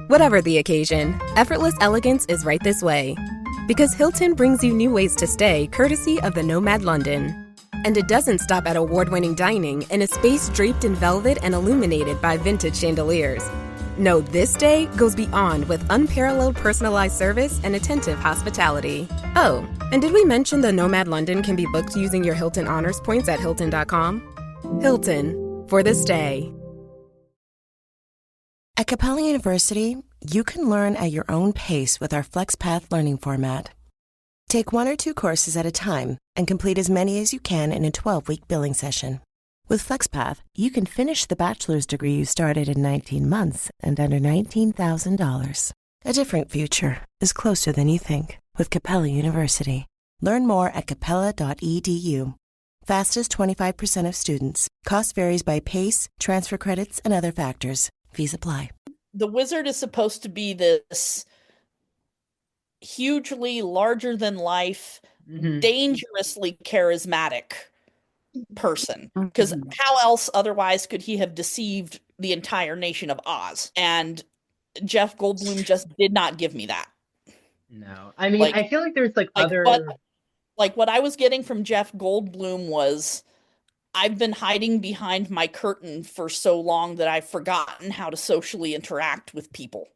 Whatever the occasion, effortless elegance is right this way. Because Hilton brings you new ways to stay courtesy of the Nomad London. And it doesn't stop at award-winning dining in a space draped in velvet and illuminated by vintage chandeliers. No, this day goes beyond with unparalleled personalized service and attentive hospitality. Oh, and did we mention the Nomad London can be booked using your Hilton Honors points at Hilton.com? Hilton, for the stay. At Capella University, you can learn at your own pace with our FlexPath learning format. Take 1 or 2 courses at a time and complete as many as you can in a 12-week billing session. With FlexPath, you can finish the bachelor's degree you started in 19 months and under $19,000. A different future is closer than you think with Capella University. Learn more at capella.edu. Fastest 25% of students. Cost varies by pace, transfer credits, and other factors. Fees apply. The wizard is supposed to be this hugely larger than life, dangerously charismatic person. Because how else otherwise could he have deceived the entire nation of Oz? And Jeff Goldblum just did not give me that. No. I mean, I feel like there's other... what I was getting from Jeff Goldblum was, I've been hiding behind my curtain for so long that I've forgotten how to socially interact with people.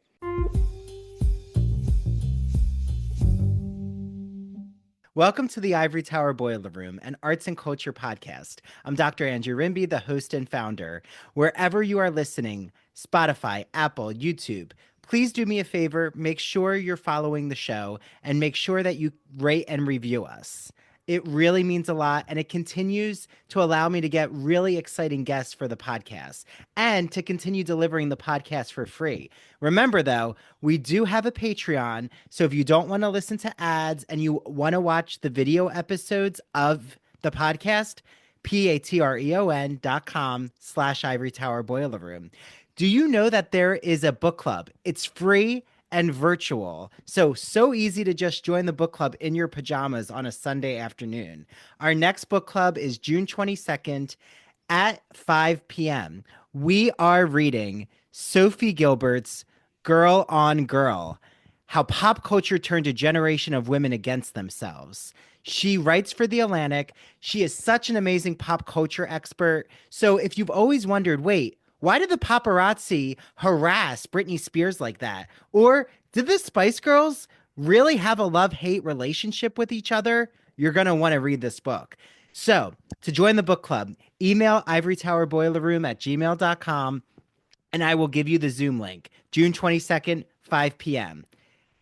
Welcome to the Ivory Tower Boiler Room, an arts and culture podcast. I'm Dr. Andrew Rimby, the host and founder. Wherever you are listening, Spotify, Apple, YouTube, please do me a favor, make sure you're following the show and make sure that you rate and review us. It really means a lot, and it continues to allow me to get really exciting guests for the podcast and to continue delivering the podcast for free. Remember, though, we do have a Patreon, so if you don't want to listen to ads and you want to watch the video episodes of the podcast, patreon.com/Ivory Tower Boiler Room. Do you know that there is a book club? It's free and virtual. So easy to just join the book club in your pajamas on a Sunday afternoon. Our next book club is June 22nd at 5 p.m. We are reading Sophie Gilbert's Girl on Girl, How Pop Culture Turned a Generation of Women Against Themselves. She writes for The Atlantic. She is such an amazing pop culture expert. So if you've always wondered, wait, why did the paparazzi harass Britney Spears like that? Or did the Spice Girls really have a love-hate relationship with each other? You're going to want to read this book. So to join the book club, email ivorytowerboilerroom@gmail.com and I will give you the Zoom link. June 22nd, 5 p.m.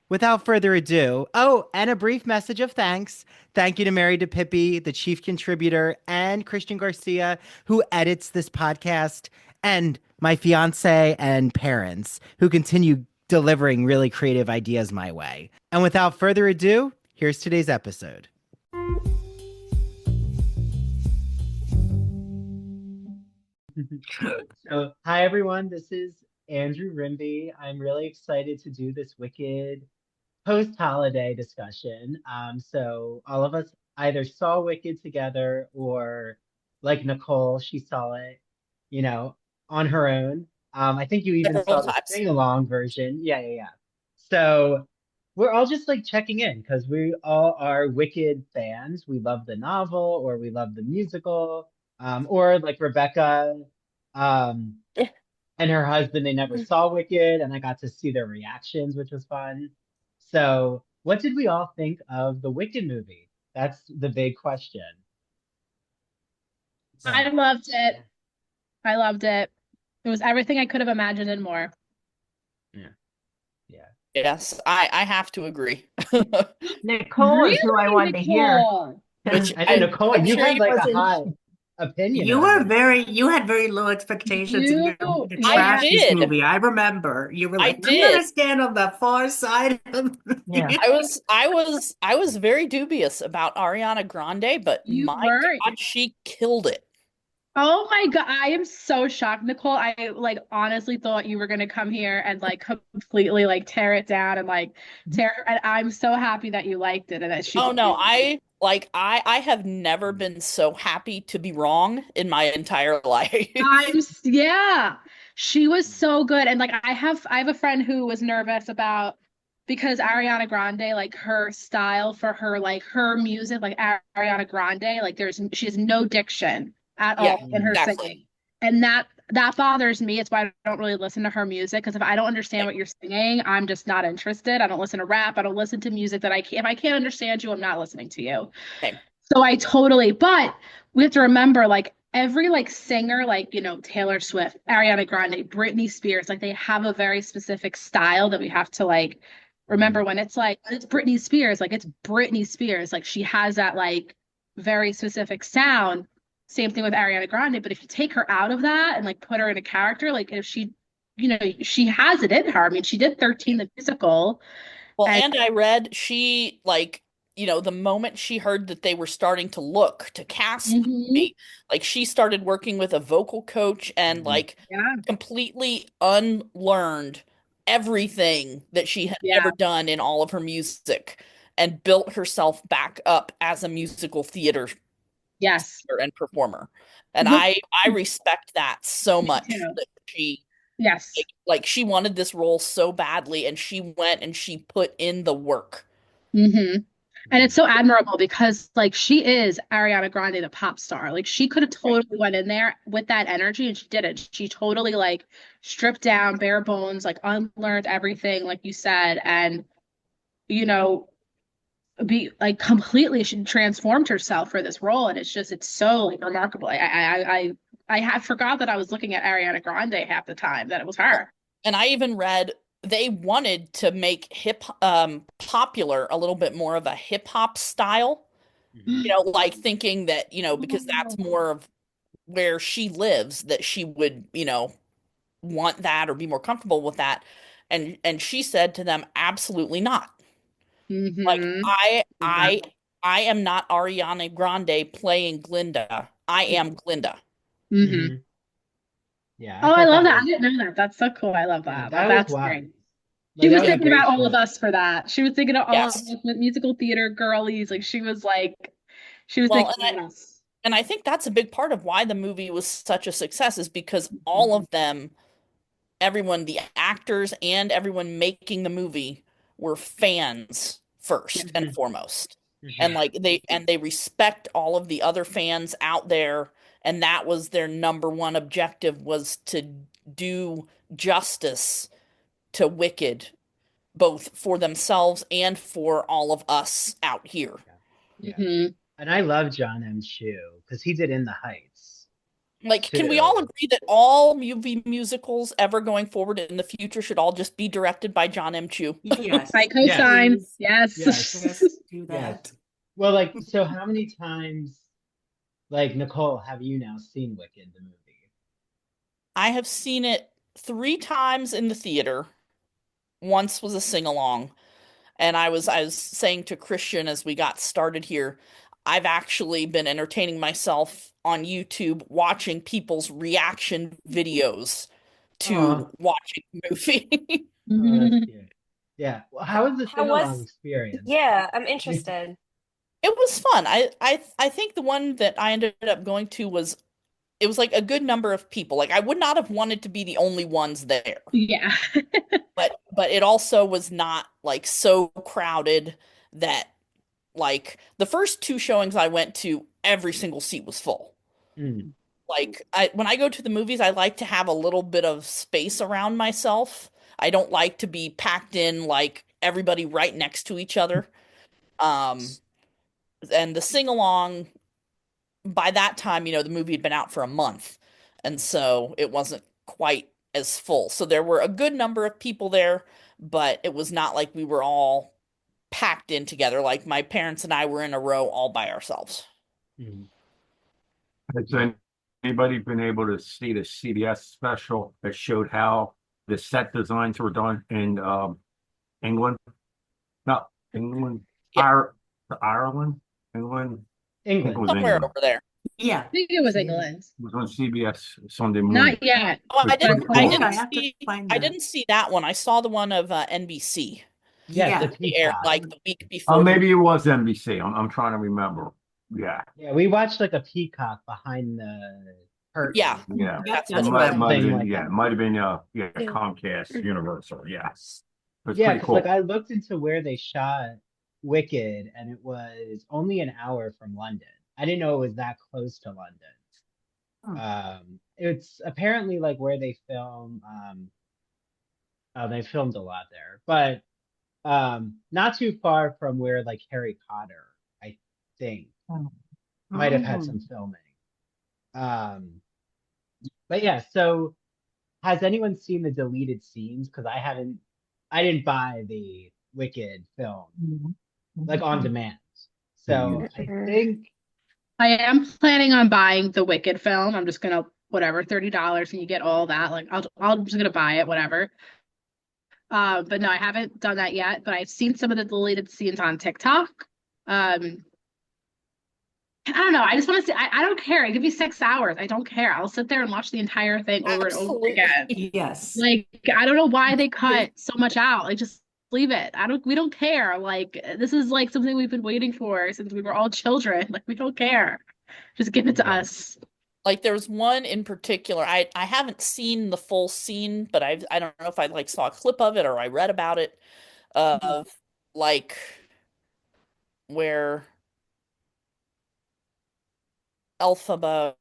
Without further ado, and a brief message of thanks. Thank you to Mary DiPipi, the chief contributor, and Christian Garcia, who edits this podcast, and my fiance and parents, who continue delivering really creative ideas my way. And without further ado, here's today's episode. So, hi everyone, this is Andrew Rimby. I'm really excited to do this Wicked post-holiday discussion. So all of us either saw Wicked together or, like Nicole, she saw it, on her own. I think you even saw the sing-along version. Yeah. So we're all just checking in because we all are Wicked fans. We love the novel or we love the musical. Or like Rebecca and her husband, they never saw Wicked, and I got to see their reactions, which was fun. So what did we all think of the Wicked movie? That's the big question. I loved it. It was everything I could have imagined and more. Yeah. Yes, I have to agree. Nicole is who I wanted to hear. Which I know, Nicole, you had a high opinion. You had very low expectations and you trashed this movie. I remember you were like, I'm gonna stand on the far side of I was very dubious about Ariana Grande, but God, she killed it. Oh my God, I am so shocked, Nicole. I honestly thought you were gonna come here and completely tear it down and and I'm so happy that you liked it and that she I have never been so happy to be wrong in my entire life. She was so good. And like I have a friend who was nervous about because Ariana Grande, like her style for her, like her music, like Ariana Grande, like she has no diction at Yeah, all in her exactly. singing. And that bothers me. It's why I don't really listen to her music, because if I don't understand what you're singing, I'm just not interested. I don't listen to rap. I don't listen to music that if I can't understand you, I'm not listening to you. Okay. So but we have to remember, like every like singer, like, you know, Taylor Swift, Ariana Grande, Britney Spears, like they have a very specific style that we have to like remember when it's like, it's Britney Spears, like it's Britney Spears, like she has that like very specific sound. Same thing with Ariana Grande. But if you take her out of that and like put her in a character, like if she, you know, she has it in her. I mean, she did 13 the musical. Well, and I read she like, you know, the moment she heard that they were starting to look to cast me, like she started working with a vocal coach and like completely unlearned everything that she had ever done in all of her music and built herself back up as a musical theater singer and performer. And I respect that so much that she like she wanted this role so badly and she went and she put in the work. And it's so admirable because like she is Ariana Grande, the pop star. Like she could have totally went in there with that energy and she didn't. She totally like stripped down, bare bones, like unlearned everything, like you said, and you know, be like completely she transformed herself for this role. And it's so like remarkable. I had forgot that I was looking at Ariana Grande half the time, that it was her. And I even read they wanted to make popular a little bit more of a hip hop style. You know, like thinking that, you know, because that's more of where she lives, that she would, you know, want that or be more comfortable with that. And she said to them, absolutely not. Like I am not Ariana Grande playing Glinda. I am Glinda. Yeah. Oh, I love that. I didn't know that. That's so cool. I love that. That's great. She was thinking about all of us for that. She was thinking of all of us with musical theater girlies. Like she was thinking of us. And I think that's a big part of why the movie was such a success is because all of them, everyone, the actors and everyone making the movie were fans first and foremost. And like they respect all of the other fans out there, and that was their number one objective, was to do justice to Wicked, both for themselves and for all of us out here. And I love John M. Chu because he did In the Heights. Like, can we all agree that all movie musicals ever going forward in the future should all just be directed by John M. Chu? Yes. I co-sign. Yes. Do that. Yes. Well, like, so how many times, like, Nicole, have you now seen Wicked, the movie? I have seen it 3 times in the theater. Once was a sing-along. And I was saying to Christian as we got started here, I've actually been entertaining myself on YouTube watching people's reaction videos to watching the movie. That's cute. Yeah. Well, how was the sing-along experience? Yeah, I'm interested. It was fun. I think the one that I ended up going to was it was like a good number of people. Like I would not have wanted to be the only ones there. Yeah. but it also was not like so crowded that like the first 2 showings I went to, every single seat was full. Like when I go to the movies, I like to have a little bit of space around myself. I don't like to be packed in like everybody right next to each other. And the sing-along, by that time, you know, the movie had been out for a month, and so it wasn't quite as full. So there were a good number of people there, but it was not like we were all packed in together. Like my parents and I were in a row all by ourselves. Has anybody been able to see the CBS special that showed how the set designs were done in England? Not England, Ireland, England. Somewhere over there. Yeah. I think it was England. It was on CBS Sunday morning. Not yet. Oh, I I didn't see that one. I saw the one of NBC. Yeah, the aired like the week before. Oh, maybe it was NBC. I'm trying to remember. Yeah. Yeah, we watched like a peacock behind Yeah, Yeah, that's That's what what it I was. it might have been Comcast Universal. Yes, it was Yeah, pretty because cool. like I looked into where they shot Wicked, and it was only an hour from London. I didn't know it was that close to London. It's apparently like where they film. They filmed a lot there, but not too far from where like Harry Potter, I think, might have had some filming. Um, but yeah, so has anyone seen the deleted scenes? Because I haven't. I didn't buy the Wicked film like on demand. So I think I am planning on buying the Wicked film. I'm just gonna whatever, $30 and you get all that. Like I'm just gonna buy it, whatever. But no, I haven't done that yet, but I've seen some of the deleted scenes on TikTok. Um, I don't know. I just want to see. I don't care. It could be 6 hours. I don't care. I'll sit there and watch the entire thing over and over again. Yes. Like, I don't know why they cut so much out. Like, just leave it. We don't care. Like, this is like something we've been waiting for since we were all children. Like, we don't care. Just give it to us. Like there's one in particular. I haven't seen the full scene, but I don't know if I like saw a clip of it or I read about it of like where Elphaba.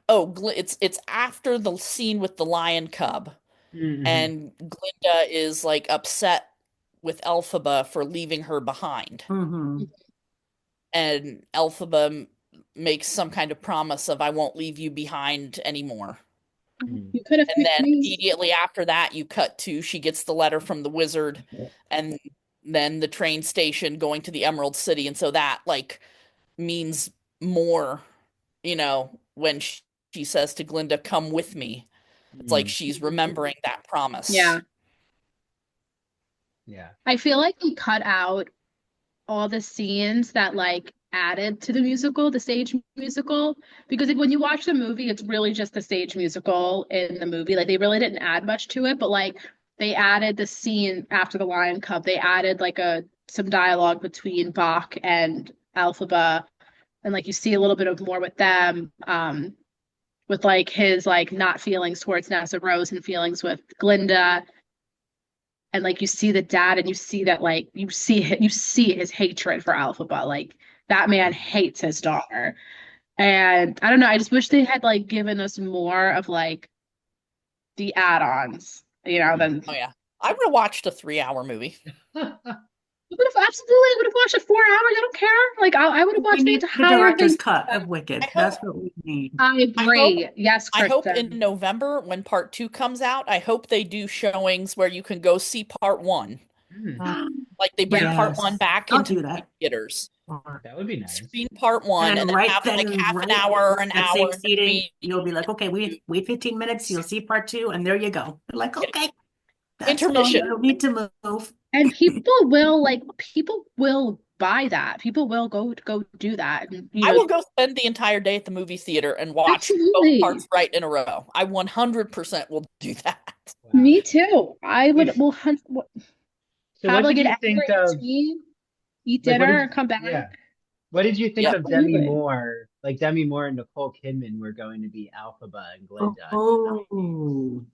Oh, it's after the scene with the lion cub, and Glinda is like upset with Elphaba for leaving her behind, and Elphaba makes some kind of promise of I won't leave you behind anymore. You could have And picked then me. immediately after that, you cut to she gets the letter from the wizard, and then the train station going to the Emerald City, and so that like means more, when she says to Glinda, "Come with me." It's like she's remembering that promise. Yeah. Yeah. I feel like we cut out all the scenes that like added to the musical, the stage musical, because like when you watch the movie, it's really just the stage musical in the movie. Like they really didn't add much to it, but like they added the scene after the Lion Cub. They added like some dialogue between Bach and Elphaba, and like you see a little bit of more with them. With like his like not feelings towards Nessa Rose and feelings with Glinda, and like you see the dad and you see that like you see his hatred for Elphaba. Like that man hates his daughter. And I don't know, I just wish they had like given us more of like the add-ons, than Oh yeah. I would have watched a 3-hour movie. I would have watched it 4 hours. I don't care. Like I would have We watched the need the entire director's thing. cut of Wicked. That's what we need. I agree. Yes, I hope in Kristen. November when part 2 comes out, I hope they do showings where you can go see part 1. Like they bring part 1 back I'll into do the that. theaters. That would be nice. Screen part 1 and then have like half an hour or an that hour same in seating, between. you'll be like, okay, wait 15 minutes, you'll see part 2, and there you go. You're like, okay, that's Intermission. fine. I don't need to move. And people will buy that. People will go do that. And, I will go spend the entire day at the movie theater and watch absolutely. both parts right in a row. I 100% will do that. Wow. Me too. I would will So have what like did an you think hour of? in between, eat Like, dinner, and come back. yeah. What did you think Yep. of Demi Moore? Like Demi Moore and Nicole Kidman were going to be Elphaba and Glinda. Oh,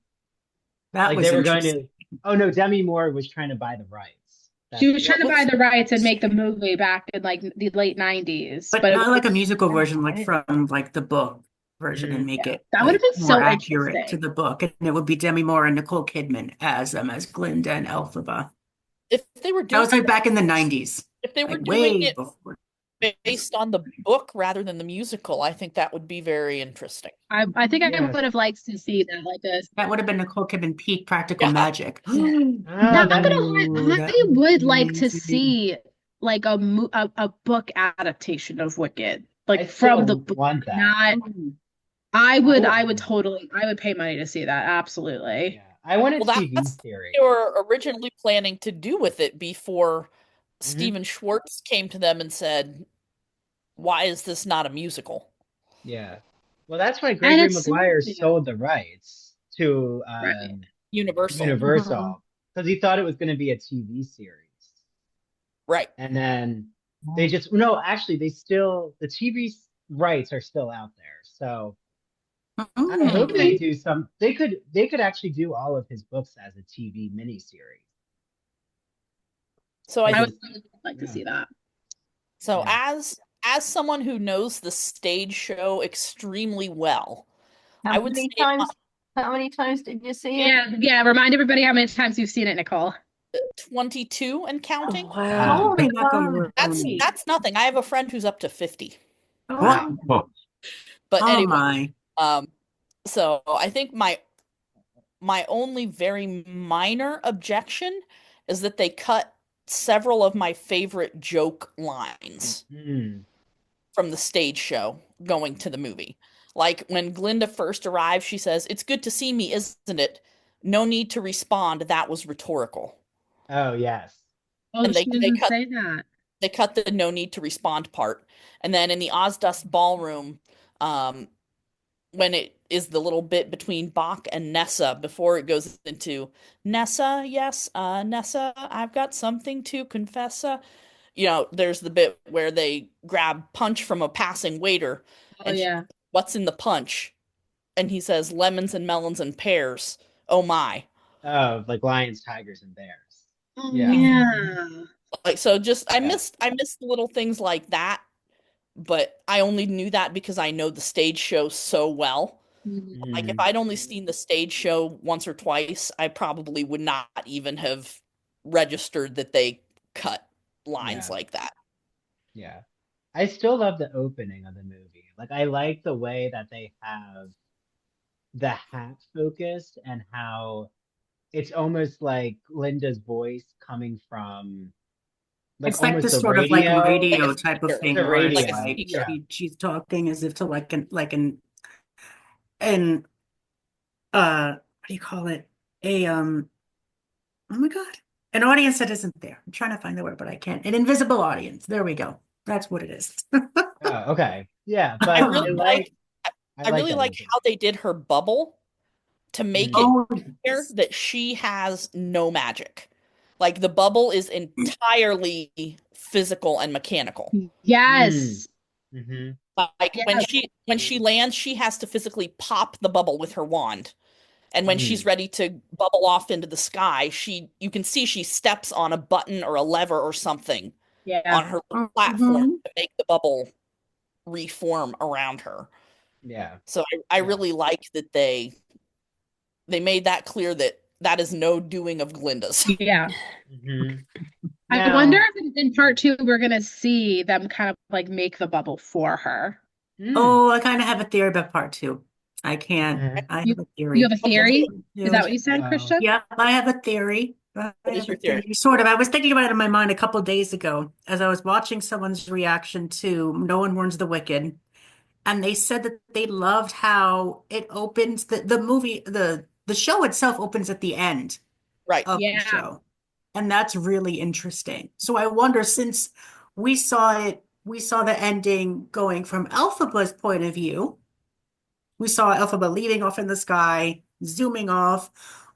that like was they were going interesting. to. Oh no, Demi Moore was trying to buy the rights. She was trying to buy the rights and make the movie back in like the late 90s. But not like a musical version, like from like the book version, and make it that would have like been more so accurate to interesting. the book. And it would be Demi Moore and Nicole Kidman as them, as Glinda and Elphaba. If they were That doing was like back in the 90s. if they were Like doing way it before. based on the book rather than the musical, I think that would be very interesting. I think I would have liked to see that like this. That would have been Nicole Kidman peak practical magic. Not gonna lie, I would like to amazing. see like a book adaptation of Wicked, like I from the still book. want that. Not, I would pay money to see that. Absolutely. Yeah. I want a Well, TV that's series. they were originally planning to do with it before Stephen Schwartz came to them and said, "Why is this not a musical?" Yeah. Well, that's why Gregory Maguire yeah. sold the rights to Universal. Universal because he thought it was going to be a TV series. Right. And then they just no, actually, the TV rights are still out there. So I hope they Mm. do some. They could actually do all of his books as a TV miniseries. So I I would just, like to yeah, see that. so yeah. as someone who knows the stage show extremely well, How I would many say times? How many times did you see it? Yeah, yeah. Remind everybody how many times you've seen it, Nicole. 22 and counting. Wow. Holy That's macaroni. nothing. I have a friend who's up to 50. Oh, What? wow. Oh, But Oh anyway, my. um, so I think my only very minor objection is that they cut several of my favorite joke lines Mm. from the stage show going to the movie. Like when Glinda first arrives, she says, "It's good to see me, isn't it? No need to respond. That was rhetorical." Oh yes. Oh, And she doesn't say that. they cut the no need to respond part. And then in the Ozdust ballroom, um, when it is the little bit between Bach and Nessa before it goes into Nessa, yes, Nessa, I've got something to confess. There's the bit where they grab punch from a passing waiter Oh and yeah. what's in the punch? And he says lemons and melons and pears. Oh my. Oh, like lions, tigers, and bears. Oh Yeah. yeah. Like so just Yeah. I missed little things like that, but I only knew that because I know the stage show so well. Mhm. Like if Mm. I'd only seen the stage show once or twice, I probably would not even have registered that they cut lines Yeah. like that. Yeah. I still love the opening of the movie. Like I like the way that they have the hat focused and how it's almost like Linda's voice coming from like It's like almost this the sort of like radio. Like a radio type of speaker. thing The where it's Like a radio. like speaker. Yeah. she's talking as if to an what do you call it? A oh my God. An audience that isn't there. I'm trying to find the word, but I can't. An invisible audience. There we go. That's what it is. Oh, okay. Yeah, I but really like I I like really that like opening. how they did her bubble to make it Mm. Oh, clear yes. that she has no magic. Like the bubble is entirely physical and mechanical. Mm. Yes. Mm-hmm. Like when Yes. she lands, she has to physically pop the bubble with her wand. And when she's Mm. ready to bubble off into the sky, you can see she steps on a button or a lever or something Yeah. on her platform Mhm. to make the bubble reform around her. Yeah. So I Yeah. really like that they made that clear that that is no doing of Glinda's. Yeah. Mm-hmm. I wonder Now, if in part two we're gonna see them kind of like make the bubble for her. mm, Oh, I kind of have a theory about part two. I can't. mhm. I You have a you have theory. a What's theory? Is that Yeah. what you said, Christian? Yeah, I have a theory. I What is have a your theory? theory. Sort of. I was thinking about it in my mind a couple days ago as I was watching someone's reaction to No One Warns the Wicked, and they said that they loved how it opens the movie, the show itself opens at the end Right. of the Yeah. show. And that's really interesting. So I wonder, since we saw the ending going from Elphaba's point of view, we saw Elphaba leaving off in the sky, zooming off.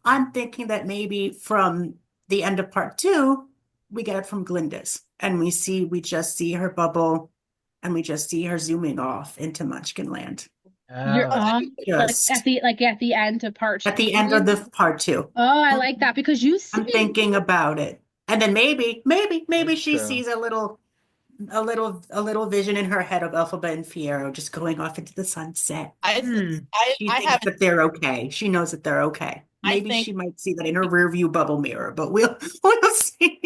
I'm thinking that maybe from the end of part two, we get it from Glinda's, and we just see her bubble, and we just see her zooming off into Munchkinland. You're Oh, that'd off be cool. Just like at the end of part at two. the end of the part two. Oh, I like that because you I'm see thinking about it. And then maybe that's she true. sees a little vision in her head of Elphaba and Fiero just going off into the sunset. Hmm. She I thinks have that they're okay. She knows that they're okay. I Maybe think she might see that in her rear view bubble mirror, but we'll see.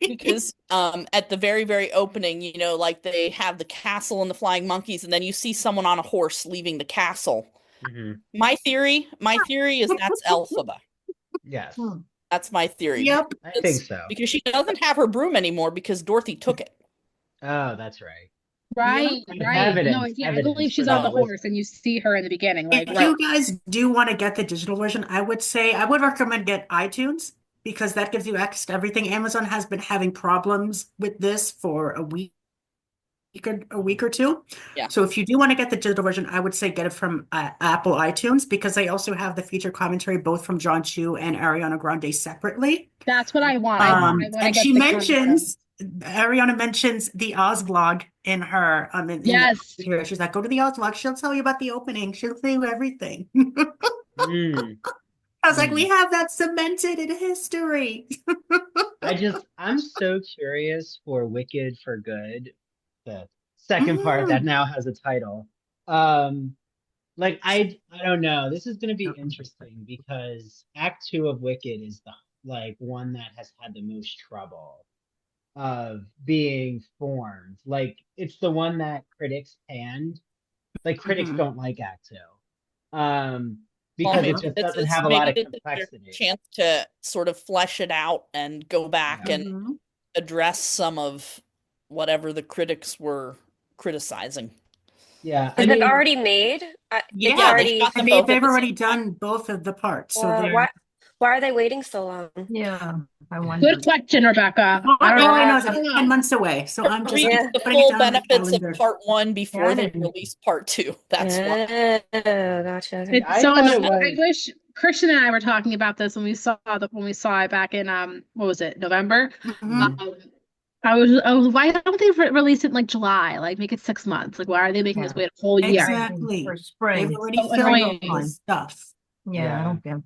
because at the very very opening, like they have the castle and the flying monkeys, and then you see someone on a horse leaving the castle. Hmm. My theory is that's Elphaba. Yes, That's my theory Yep. I think so. because she doesn't have her broom anymore because Dorothy took it. Oh, that's right. right, And right. No, yeah, I believe evidence for she's on that the So horse wisdom. and you see her in the beginning. Like, If you guys do want to get the digital version, I would say I would recommend get iTunes because that gives you access to everything. Amazon has been having problems with this for a week or two. yeah, So if you do want to get the digital version, I would say get it from Apple iTunes because they also have the feature commentary both from John Chu and Ariana Grande separately. that's what I want. I Mm. want to And get she the content. mentions Ariana mentions the Oz vlog in her in Yes. here. She's like, go to the Oz vlog. She'll tell you about the opening. She'll tell you everything. Mm, I was like, we mm. have that cemented in history. I'm so curious for Wicked for Good, the second part that Mm. now has a title. Um, like I don't know. This is gonna be interesting because Act Two of Wicked is the like one that has had the most trouble of being formed. Like it's the one that critics panned. Like critics Mhm. don't like Act Two. Well, Because it just doesn't it's have a lot maybe of this is their complexity. chance to sort of flesh it out and go back Yeah. and Mhm. address some of whatever the critics were criticizing. Yeah. I Is it mean, already made? It's Yeah, Yeah, they already. shot them they've both at the already same time. done both of the parts. So they're Why are they waiting so long? Yeah, I wonder. Good question, Rebecca. all I don't I know is know. it's 10 months away. So I'm To just reap Yeah. the putting it full down on the benefits of calendar. part one before they Yeah. release part two. That's why. Gotcha. Okay. It's I so thought it annoying. I was. wish Christian and I were talking about this when we saw it back in what was it, November? Mhm. Why don't they release it in like July? Like make it 6 months. Like why are they making us Yeah. wait a whole year? Exactly. For They've spring. already So filmed annoying. all this stuff. Yeah, I Yeah. don't get.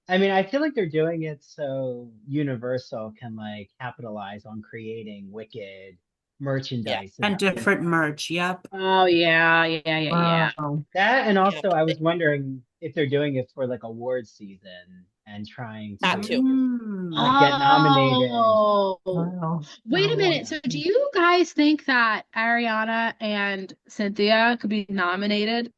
I mean, I feel like they're doing it so Universal can like capitalize on creating Wicked merchandise And at different merch. Yep. Oh yeah. Wow. that. And Yeah, also, but I was wondering if they're doing it for like award season and trying that to too. like get nominated. Oh, Wow. wait a Oh, minute. So do you guys think that Ariana and Cynthia could be nominated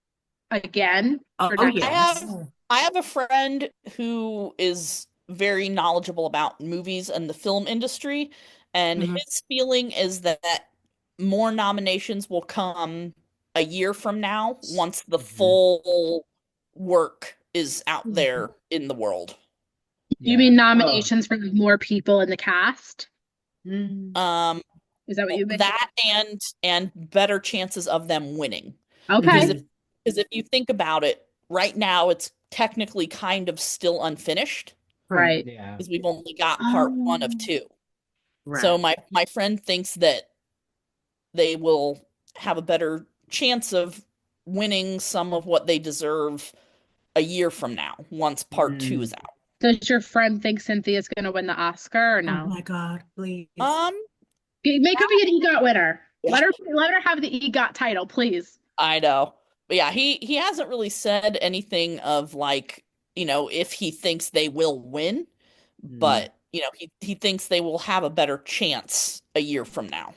again for Oh, next? I yes. have I have a friend who is very knowledgeable about movies and the film industry, and Mhm. his feeling is that more nominations will come a year from now once the Mhm. full work is out there in the world. You mean Yeah. Oh. nominations for more people in the cast? Mm. Um, Is that what you mean? that and better chances of them winning. Because Okay. if you think about it, right now it's technically kind of still unfinished Right. Yeah. because we've only got part one of two. So Right. my friend thinks that they will have a better chance of winning some of what they deserve a year from now once part two is out. Does your friend think Cynthia's going to win the Oscar or Oh no? my God, please. Make her be an EGOT winner. Yeah. Let her have the EGOT title, please. I know. But yeah, he hasn't really said anything of like, if he thinks they will win, but he thinks they will have a better chance a year from now.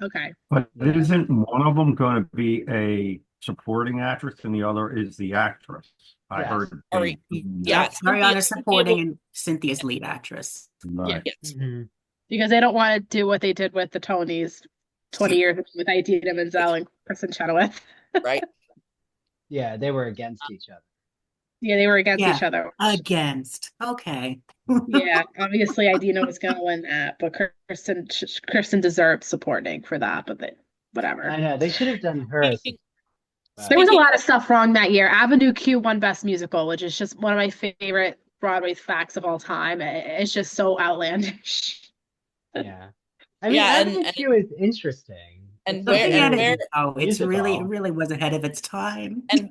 Okay. But Yeah. isn't one of them going to be a supporting actress and the other is the actress? I Yes. heard. Ari- Yeah, Ariana's supporting and Cynthia's lead actress. Right. Yes. Mhm. Because they don't want to do what they did with the Tonys 20 years ago with Idina Menzel and Kristen Chenoweth. Right. Yeah, they were against each other. Yeah, they were against Yeah. each other. Against. Okay. Yeah, obviously Idina was going to win that, but Kristen deserved supporting for that, but whatever. I know they should have done her as There was a lot of stuff wrong that year. Avenue Q won Best Musical, which is just one of my favorite Broadway facts of all time. It's just so outlandish. Yeah. I mean, Yeah, Avenue Q is interesting. and It's where- a and good where- it's musical. really was ahead of its time. and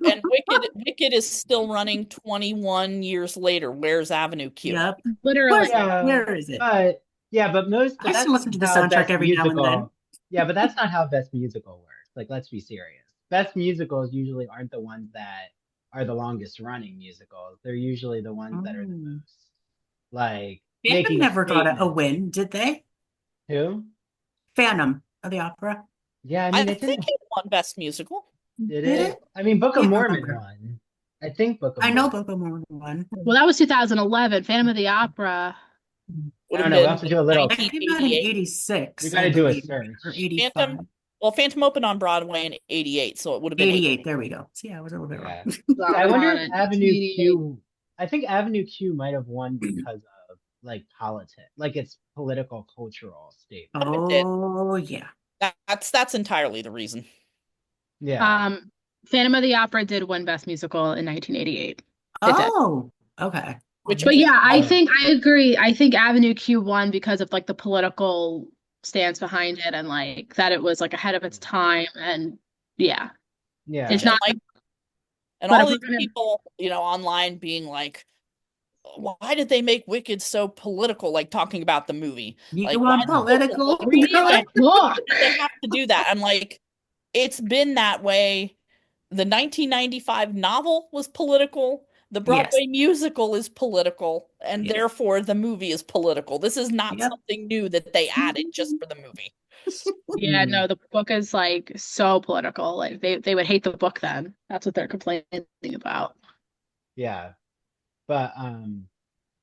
Wicked is still running 21 years later. Where's Avenue Q? Yep. Literally. Where is it? But I that's still listen to the not how soundtrack Best every now and then. Musical. Yeah, but that's not how Best Musical works. Like, let's be serious. Best musicals usually aren't the ones that are the longest running musicals. They're usually the ones that are the most like Phantom making never got a statement. win, did they? Who? Phantom of the Opera. Yeah, I I mean, it think didn't. it won Best Musical. Did Did it? it? I mean, Book of Can't Mormon remember. won. I think Book of I know Mormon. Book of Mormon won. Well, that was 2011. Phantom of the Opera. Would I have don't know. We'll been have to do a little. It came out in 1988. 86. We got to I do a believe, search. or 85. Phantom opened on Broadway in 88, so it would have been 88. There we go. See, I was a little bit Yeah. wrong. I wonder on if it. Avenue Q. I think Avenue Q might have won because of like politics, like its political cultural statement. Oh, yeah. That's entirely the reason. Yeah. Phantom of the Opera did win Best Musical in 1988. It did. Oh, okay. Which But means yeah, I agree. I think Avenue Q won because of like the political stands behind it and like that it was like ahead of its time. And yeah, Yeah. it's not. And But all if we're these gonna, people, online being like, why did they make Wicked so political? Like talking about the movie. You Like, why want political? read the book. did they have to do that? I'm like, it's been that way. The 1995 novel was political. The Broadway musical is political, and Yes. therefore the movie is political. This is not Yep. something new that they added just for the movie. Yeah, no, the book is like so political. Like they would hate the book then. That's what they're complaining about. Yeah. But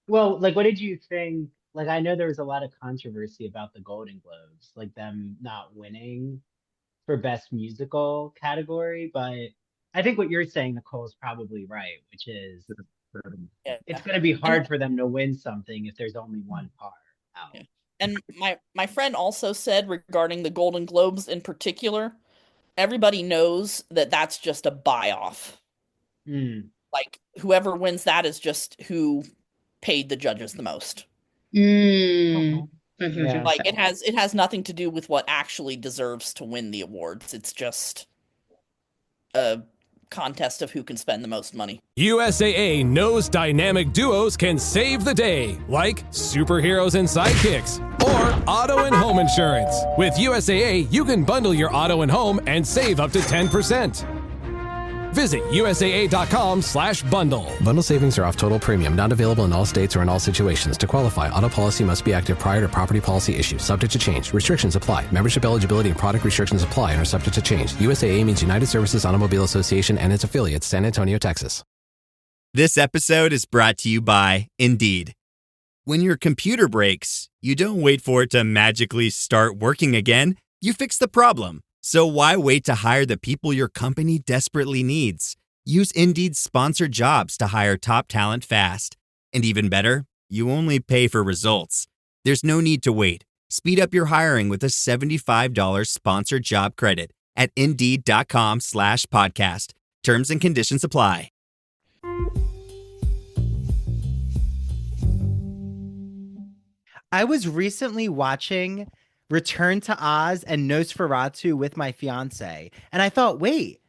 well, like what did you think? Like I know there was a lot of controversy about the Golden Globes, like them not winning for best musical category, but I think what you're saying, Nicole, is probably right, which is it's going to be hard for them to win something if there's only one part out. Yeah. And my friend also said regarding the Golden Globes in particular, everybody knows that that's just a buy-off. Like whoever wins that is just who paid the judges the most. Yeah. Like it has nothing to do with what actually deserves to win the awards. It's just a contest of who can spend the most money. USAA knows dynamic duos can save the day, like superheroes and sidekicks, or auto and home insurance. With USAA, you can bundle your auto and home and save up to 10%. Visit USAA.com/bundle. Bundle savings are off total premium, not available in all states or in all situations. To qualify, auto policy must be active prior to property policy issue, subject to change. Restrictions apply. Membership eligibility and product restrictions apply and are subject to change. USAA means United Services Automobile Association and its affiliates, San Antonio, Texas. This episode is brought to you by Indeed. When your computer breaks, you don't wait for it to magically start working again. You fix the problem. So why wait to hire the people your company desperately needs? Use Indeed's sponsored jobs to hire top talent fast. And even better, you only pay for results. There's no need to wait. Speed up your hiring with a $75 sponsored job credit at Indeed.com/podcast. Terms and conditions apply. I was recently watching Return to Oz and Nosferatu with my fiance, and I thought, wait,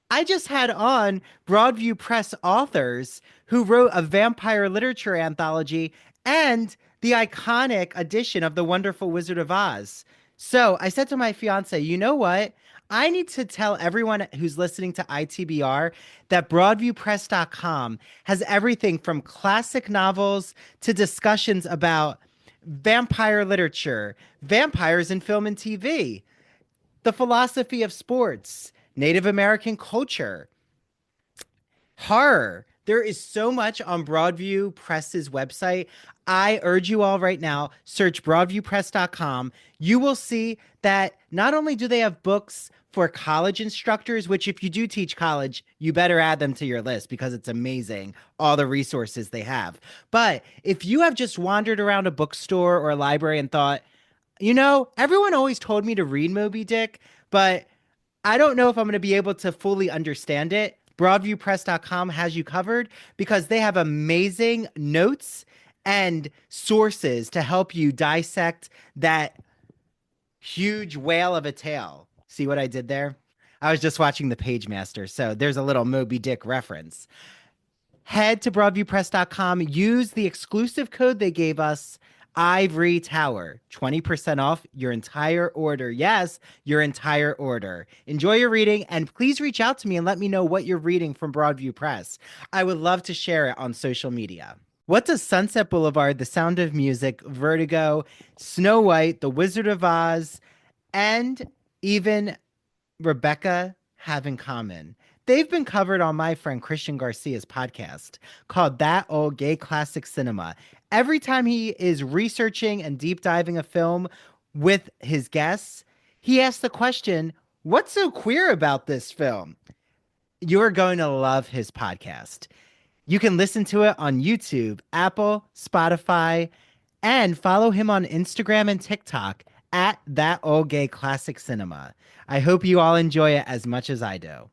I just had on Broadview Press authors who wrote a vampire literature anthology and the iconic edition of The Wonderful Wizard of Oz. So I said to my fiance, you know what? I need to tell everyone who's listening to ITBR that BroadviewPress.com has everything from classic novels to discussions about vampire literature, vampires in film and TV, the philosophy of sports, Native American culture, horror. There is so much on Broadview Press's website. I urge you all right now, search broadviewpress.com. You will see that not only do they have books for college instructors, which if you do teach college, you better add them to your list because it's amazing, all the resources they have. But if you have just wandered around a bookstore or a library and thought, you know, everyone always told me to read Moby Dick, but I don't know if I'm going to be able to fully understand it, broadviewpress.com has you covered because they have amazing notes and sources to help you dissect that huge whale of a tale. See what I did there? I was just watching The Page Master, so there's a little Moby Dick reference. Head to broadviewpress.com, use the exclusive code they gave us, Ivory Tower, 20% off your entire order. Yes, your entire order. Enjoy your reading, and please reach out to me and let me know what you're reading from Broadview Press. I would love to share it on social media. What does Sunset Boulevard, The Sound of Music, Vertigo, Snow White, The Wizard of Oz, and even Rebecca have in common? They've been covered on my friend Christian Garcia's podcast called That Old Gay Classic Cinema. Every time he is researching and deep diving a film with his guests, he asks the question, what's so queer about this film? You're going to love his podcast. You can listen to it on YouTube, Apple, Spotify, and follow him on Instagram and TikTok at That Old Gay Classic Cinema. I hope you all enjoy it as much as I do.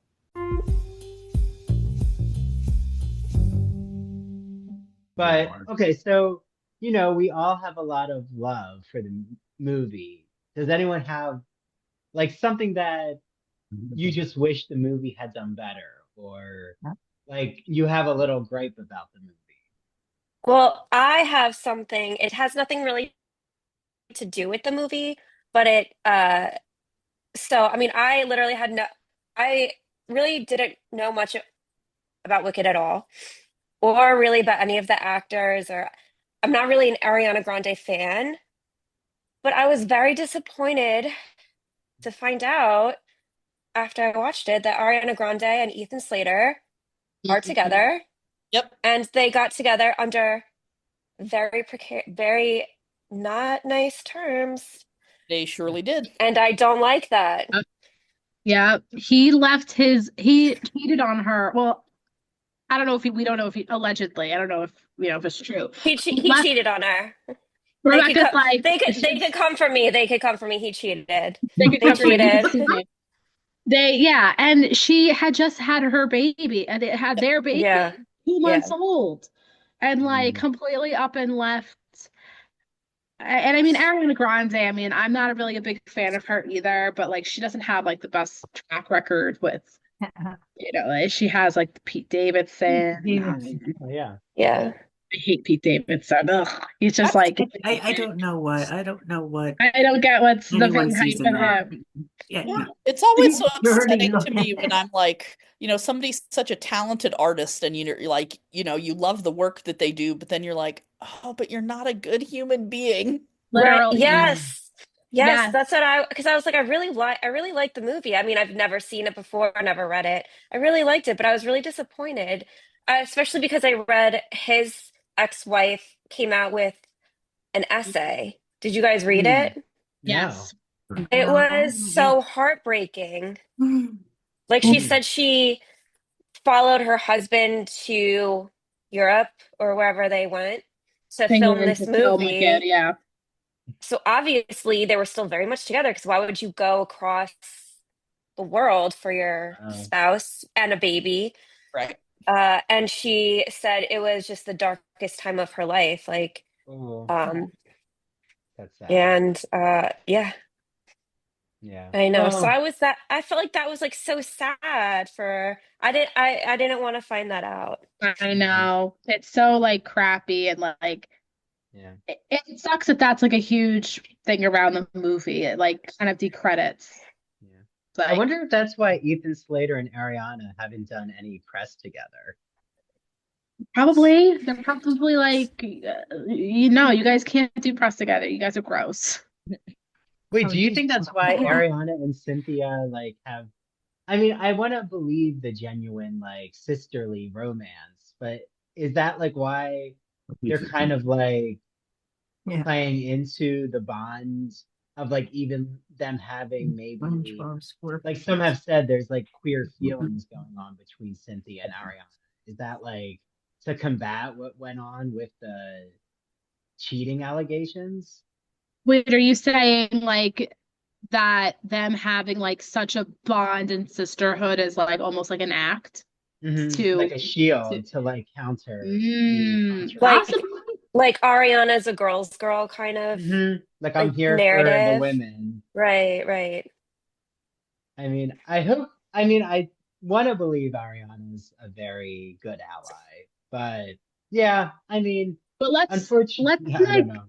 But okay, so we all have a lot of love for the movie. Does anyone have like something that you just wish the movie had done better, or like you have a little gripe about the movie? Well, I have something. It has nothing really to do with the movie, but I mean, I really didn't know much about Wicked at all, or really about any of the actors, or I'm not really an Ariana Grande fan, but I was very disappointed to find out after I watched it that Ariana Grande and Ethan Slater are together. Yep. And they got together under very not nice terms. They surely did. And I don't like that. Yeah, he cheated on her. Well, I don't know if we don't know if he allegedly, I don't know if if it's true. He cheated on her. Rebecca's They could come for me. They could come for me. He cheated. They could come for me. cheated. Yeah, and she had just had her baby, and it had their baby Yeah. 2 months old, and like completely up and left. And I mean, Ariana Grande, I mean, I'm not really a big fan of her either, but like she doesn't have like the best track record with, like, she has like the Pete Davidson. Oh, yeah. Yeah. I hate Pete Davidson. Ugh. He's just like I don't know what I don't get what's the big anyone hype sees in of that. him. Yeah. It's always so Dirty. upsetting to me when I'm like, somebody's such a talented artist and you're like, you love the work that they do, but then you're like, oh, but you're not a good human being. Right. Literally. Yes. Yes. That's what because I was like, I really like the movie. I mean, I've never seen it before, never read it. I really liked it, but I was really disappointed, especially because I read his ex-wife came out with an essay. Did you guys read it? Yes. It was so heartbreaking. Like she said she followed her husband to Europe or wherever they went to film England this to film movie. Wicked, yeah. So obviously they were still very much together because why would you go across the world for your spouse and a baby? Right. And she said it was just the darkest time of her life. Like, That's sad. and yeah. Yeah. I know. So I felt like that was like so sad I didn't want to find that out. I know. It's so like crappy and like it sucks that that's like a huge thing around the movie. It like kind of decredits. Yeah. I wonder if that's why Ethan Slater and Ariana haven't done any press together. Probably. They're probably like, you guys can't do press together. You guys are gross. Wait, do you think that's why Ariana and Cynthia like have? I mean, I want to believe the genuine like sisterly romance, but is that like why they're kind of like playing into the bond of like even them having maybe like some have said there's like queer feelings going on between Cynthia and Ariana. Is that like to combat what went on with the cheating allegations? Wait, are you saying like that them having like such a bond and sisterhood is like almost like an act to like a shield to like counter like Ariana's a girl's girl kind of like I'm here narrative for the women. Right. I mean, I want to believe Ariana's a very good ally, but yeah, I mean, but unfortunately, I don't know.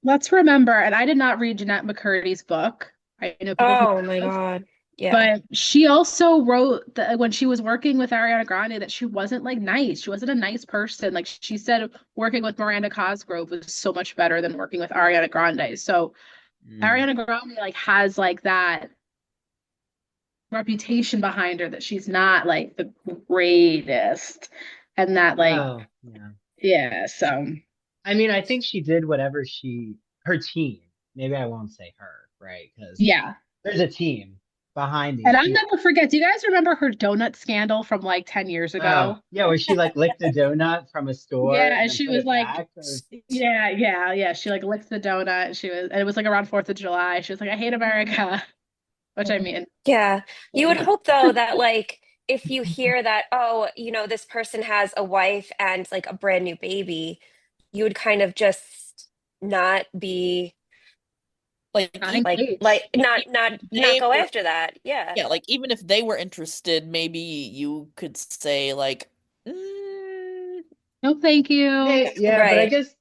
Let's remember, and I did not read Jeanette McCurdy's book. I know people Oh my God. Yeah. But she also wrote that when she was working with Ariana Grande that she wasn't like nice. She wasn't a nice person. Like she said, working with Miranda Cosgrove was so much better than working with Ariana Grande. So Ariana Grande like has like that reputation behind her that she's not like the greatest, and that like so I mean, I think she did whatever her team, maybe I won't say her, right? Because there's a team behind these and I'll people. never forget, do you guys remember her donut scandal from like 10 years ago? Yeah, where she like licked a donut from a store. And she was like, she like licked the donut. And it was like around 4th of July. She was like, I hate America. Which I mean. Yeah. You would hope though that like if you hear that, this person has a wife and like a brand new baby, you would kind of just not be Not even engaged. not go after that. Yeah. Yeah, like even if they were interested, maybe you could say like, No, thank you. Hey, yeah, but I Right. guess,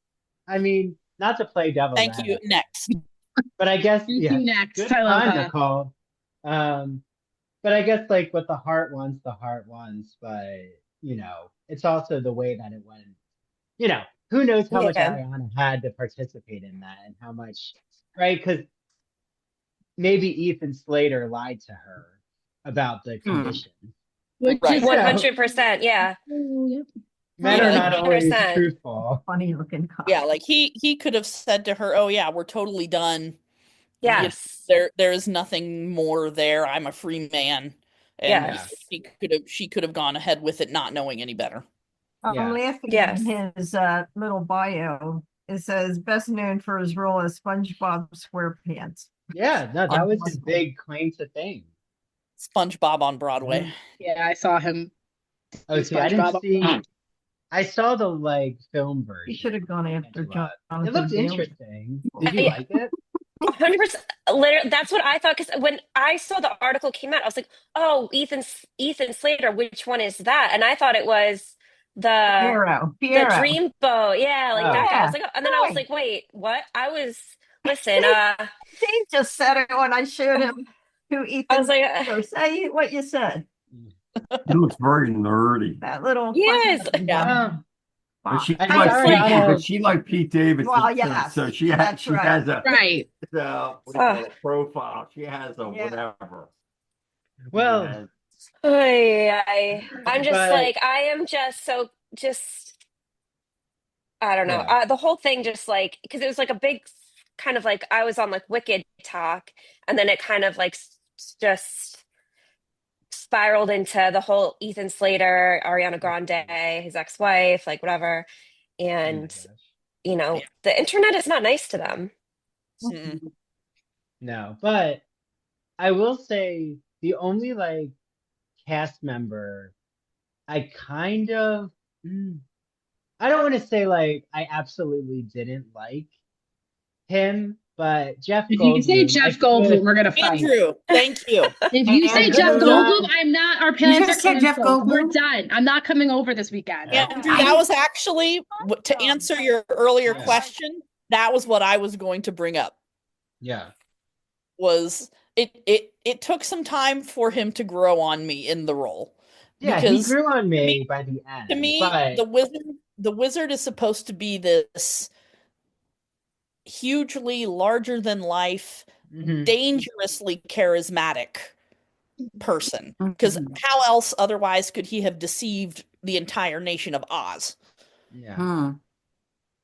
I mean, not to play devil's thank you, advocate, next. but I guess, Thank yeah, you next. good I love pun, that. Nicole. But I guess like what the heart wants, but it's also the way that it went. Who knows how much Yeah. Ariana had to participate in that and how much, right? Because maybe Ethan Slater lied to her about the condition. Which Right. is 100%. Yeah. Oh, yep. Men Yeah, are like not always 100%. truthful. Funny looking cop. yeah, like he could have said to her, "Oh yeah, we're totally done. Yes. There is nothing more there. I'm a free man." And Yes. she could have gone ahead with it not knowing any better. I'm Yeah. laughing Yes. at his little bio. It says best known for his role as SpongeBob SquarePants. Yeah, no, that was his big claim to fame. SpongeBob on Broadway. Yeah, I saw him. Oh, in see, I didn't SpongeBob. see. I saw the film version. He should have gone after Jonathan It looked Bailey. interesting. Did you like it? 100%. Literally, that's what I thought. Because when I saw the article came out, I was like, "Oh, Ethan Slater. Which one is that?" And I thought it was the Piero. Dreamboat. Yeah, like that guy. I was Yeah. like, and then I was like, "Wait, what?" Listen. Dave just said it when I showed him who Ethan. I was like, Slater. Say what you said. He looks very nerdy. That little. yes, Yeah. But she I like think Ariana- but she like Pete Davidson. Well, yes, so she that's right. has a Right. what do you call it, profile. She has a whatever. Well, I'm just But- like I am just so I don't know. Yeah. The whole thing just like because it was like a big kind of like I was on like Wicked talk, and then it kind of like just spiraled into the whole Ethan Slater, Ariana Grande, his ex-wife, like whatever. And the internet is not nice to them. No, but I will say the only cast member I kind of I don't want to say I absolutely didn't like him, but Jeff Goldblum. If you say Jeff Goldblum, we're gonna fight. Andrew, thank you. If you say Jeff Goldblum, I'm not. Our plans are canceled. We're done. I'm not coming over this weekend. Andrew, that was actually to answer your earlier question. That was what I was going to bring up. Yeah. Was it took some time for him to grow on me in the role. Yeah, he grew on me by the end. To me, but... the wizard is supposed to be this hugely larger than life, dangerously charismatic person. Because how else otherwise could he have deceived the entire nation of Oz? Yeah.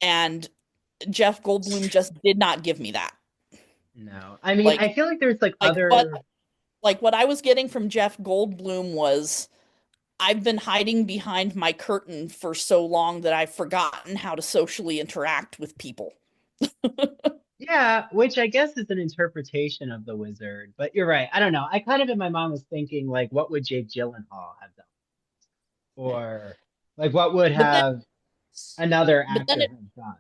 And Jeff Goldblum just did not give me that. No. I mean, I feel like there's other what I was getting from Jeff Goldblum was I've been hiding behind my curtain for so long that I've forgotten how to socially interact with people. Yeah, which I guess is an interpretation of the wizard, but you're right. I don't know. I kind of in my mind was thinking what would Jake Gyllenhaal have done? Or what would have another actor have done?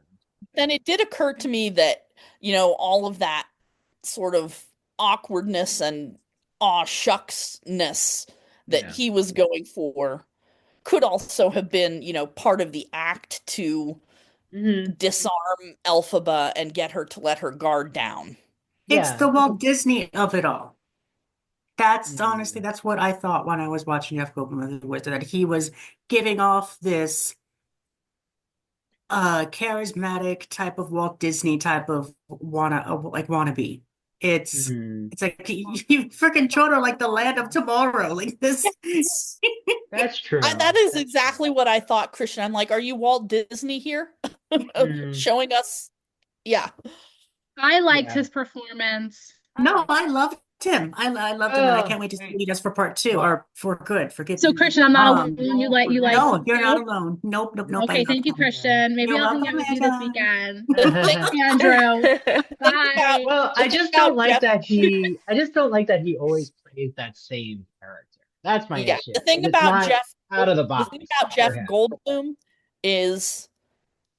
Then it did occur to me that, all of that sort of awkwardness and aw shucksness that he was going for could also have been, part of the act to disarm Elphaba and get her to let her guard down. It's the Walt Disney of it all. That's honestly, that's what I thought when I was watching Jeff Goldblum, was that he was giving off this charismatic type of Walt Disney type of wannabe. It's like you freaking showed her like the land of tomorrow, like this. That's true. That is exactly what I thought, Christian. I'm like, are you Walt Disney here? Showing us? Yeah. I liked his performance. No, I loved him. I loved him, and I can't wait to see what he does for part 2 or for good. Forget. So, Christian, I'm not alone. You like. No, you're not alone. Nope. Okay, thank you, Christian. Maybe You're I'll hang welcome, out with you this weekend. Thank you, Andrew. Bye. Well, I just don't like that he. I just don't like that he always plays that same character. That's my issue. The thing It's about not Jeff, out of the box. the thing about Jeff Goldblum is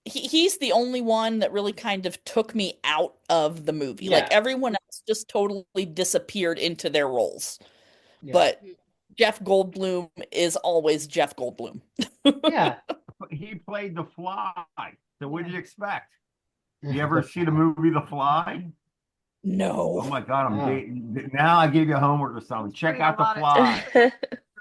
he's the only one that really kind of took me out of the movie. Yeah. Like everyone else just totally disappeared into their roles. Yeah. But Jeff Goldblum is always Jeff Goldblum. Yeah. He played the Fly. So what do you expect? You ever see the movie The Fly? No. Oh my God, Wow. now I gave you homework or something. Check Doing a out The lot of Fly.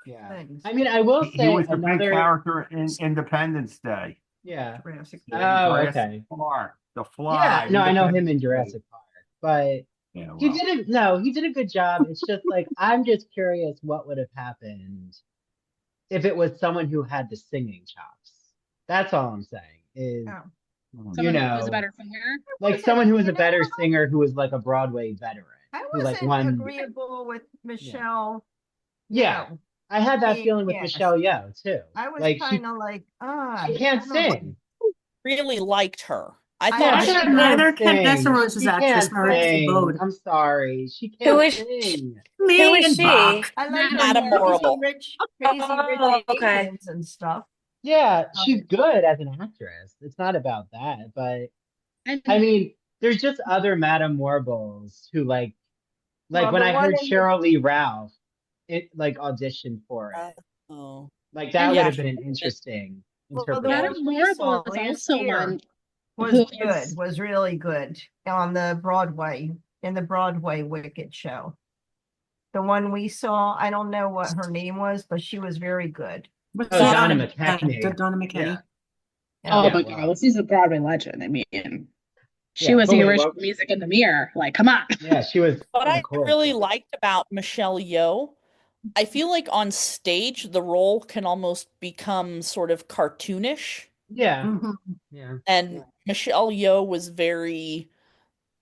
Yeah. things. I mean, I will He say was the big another. character in Independence Day. Yeah. Jurassic Oh, Jurassic okay. Park, The Yeah. Fly. No, I know him Independence in Day. Jurassic Park, but Yeah, he well, didn't. No, he did a good job. It's just like I'm just curious what would have happened if it was someone who had the singing chops. That's all I'm saying. Is Oh. you Someone who was a know, better singer. like someone who was a better singer who was like a Broadway veteran I who like wasn't won. agreeable with Michelle. Yeah, Yeoh I had that being feeling with cast. Michelle Yeoh too. I was Like kind of like, she can't I don't know. sing. Really liked her. I I thought Yeah, I but she said she neither can't can Vanessa sing. Rose's She actress, can't Marissa sing. Bode. I'm sorry, she Who can't is sing. who Me is and she? Bach. I like her Madame Morrible. crazy rich Oh, okay. Asians and stuff. Yeah, she's good as an actress. It's not about that, but And I mean, there's just other Madame Warbles who like Well, when the I one heard in the Cheryl Lee Ralph, it like auditioned for it. Oh. Like and that would Yeah. have been an interesting well, the one interpretation. Madame we saw Morrible is last also year one was who good, is was really good on the Broadway, in the Broadway Wicked show. The one we saw, I don't know what her name was, but she was very good. What's Oh, Donna Donna McKechnie. McKinney? oh Yeah, my wow. God, she's a Broadway legend. I mean, she Yeah, was but the wait, original what? Music in the Mirror. Like, come on. Yeah, she was What in the I chorus. really Yeah. liked about Michelle Yeoh, I feel like on stage the role can almost become sort of cartoonish. Yeah. Mhm. Yeah. And Michelle Yeoh was very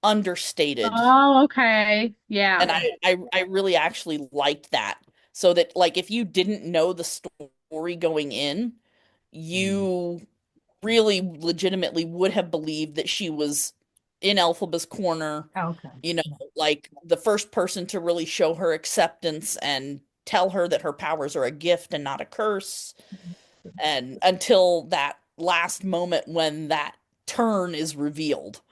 understated. Oh, okay. Yeah. And I really actually liked that. So that like if you didn't know the story going in, you really legitimately would have believed that she was in Elphaba's corner, Okay. you know, like the first person to really show her acceptance and tell her that her powers are a gift and not a curse. And until that last moment when that turn is revealed.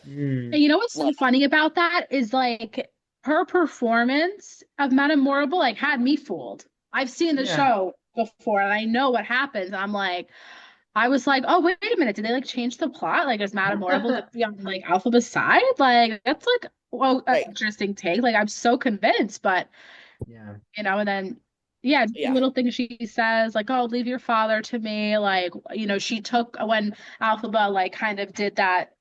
Mm. And you know what's so Like, funny about that is like her performance of Madame Morrible like had me fooled. I've seen the Yeah. show before and I know what happens. I'm like, I was like, oh wait a minute, did they like change the plot? Like is Madame Morrible gonna be on like Alphaba's side? Like that's like well an right. interesting take. Like I'm so convinced, but Yeah. you know, and then yeah, just the Yeah. little things she says, like, oh, leave your father to me. Like, you know, she took when Alphaba like kind of did that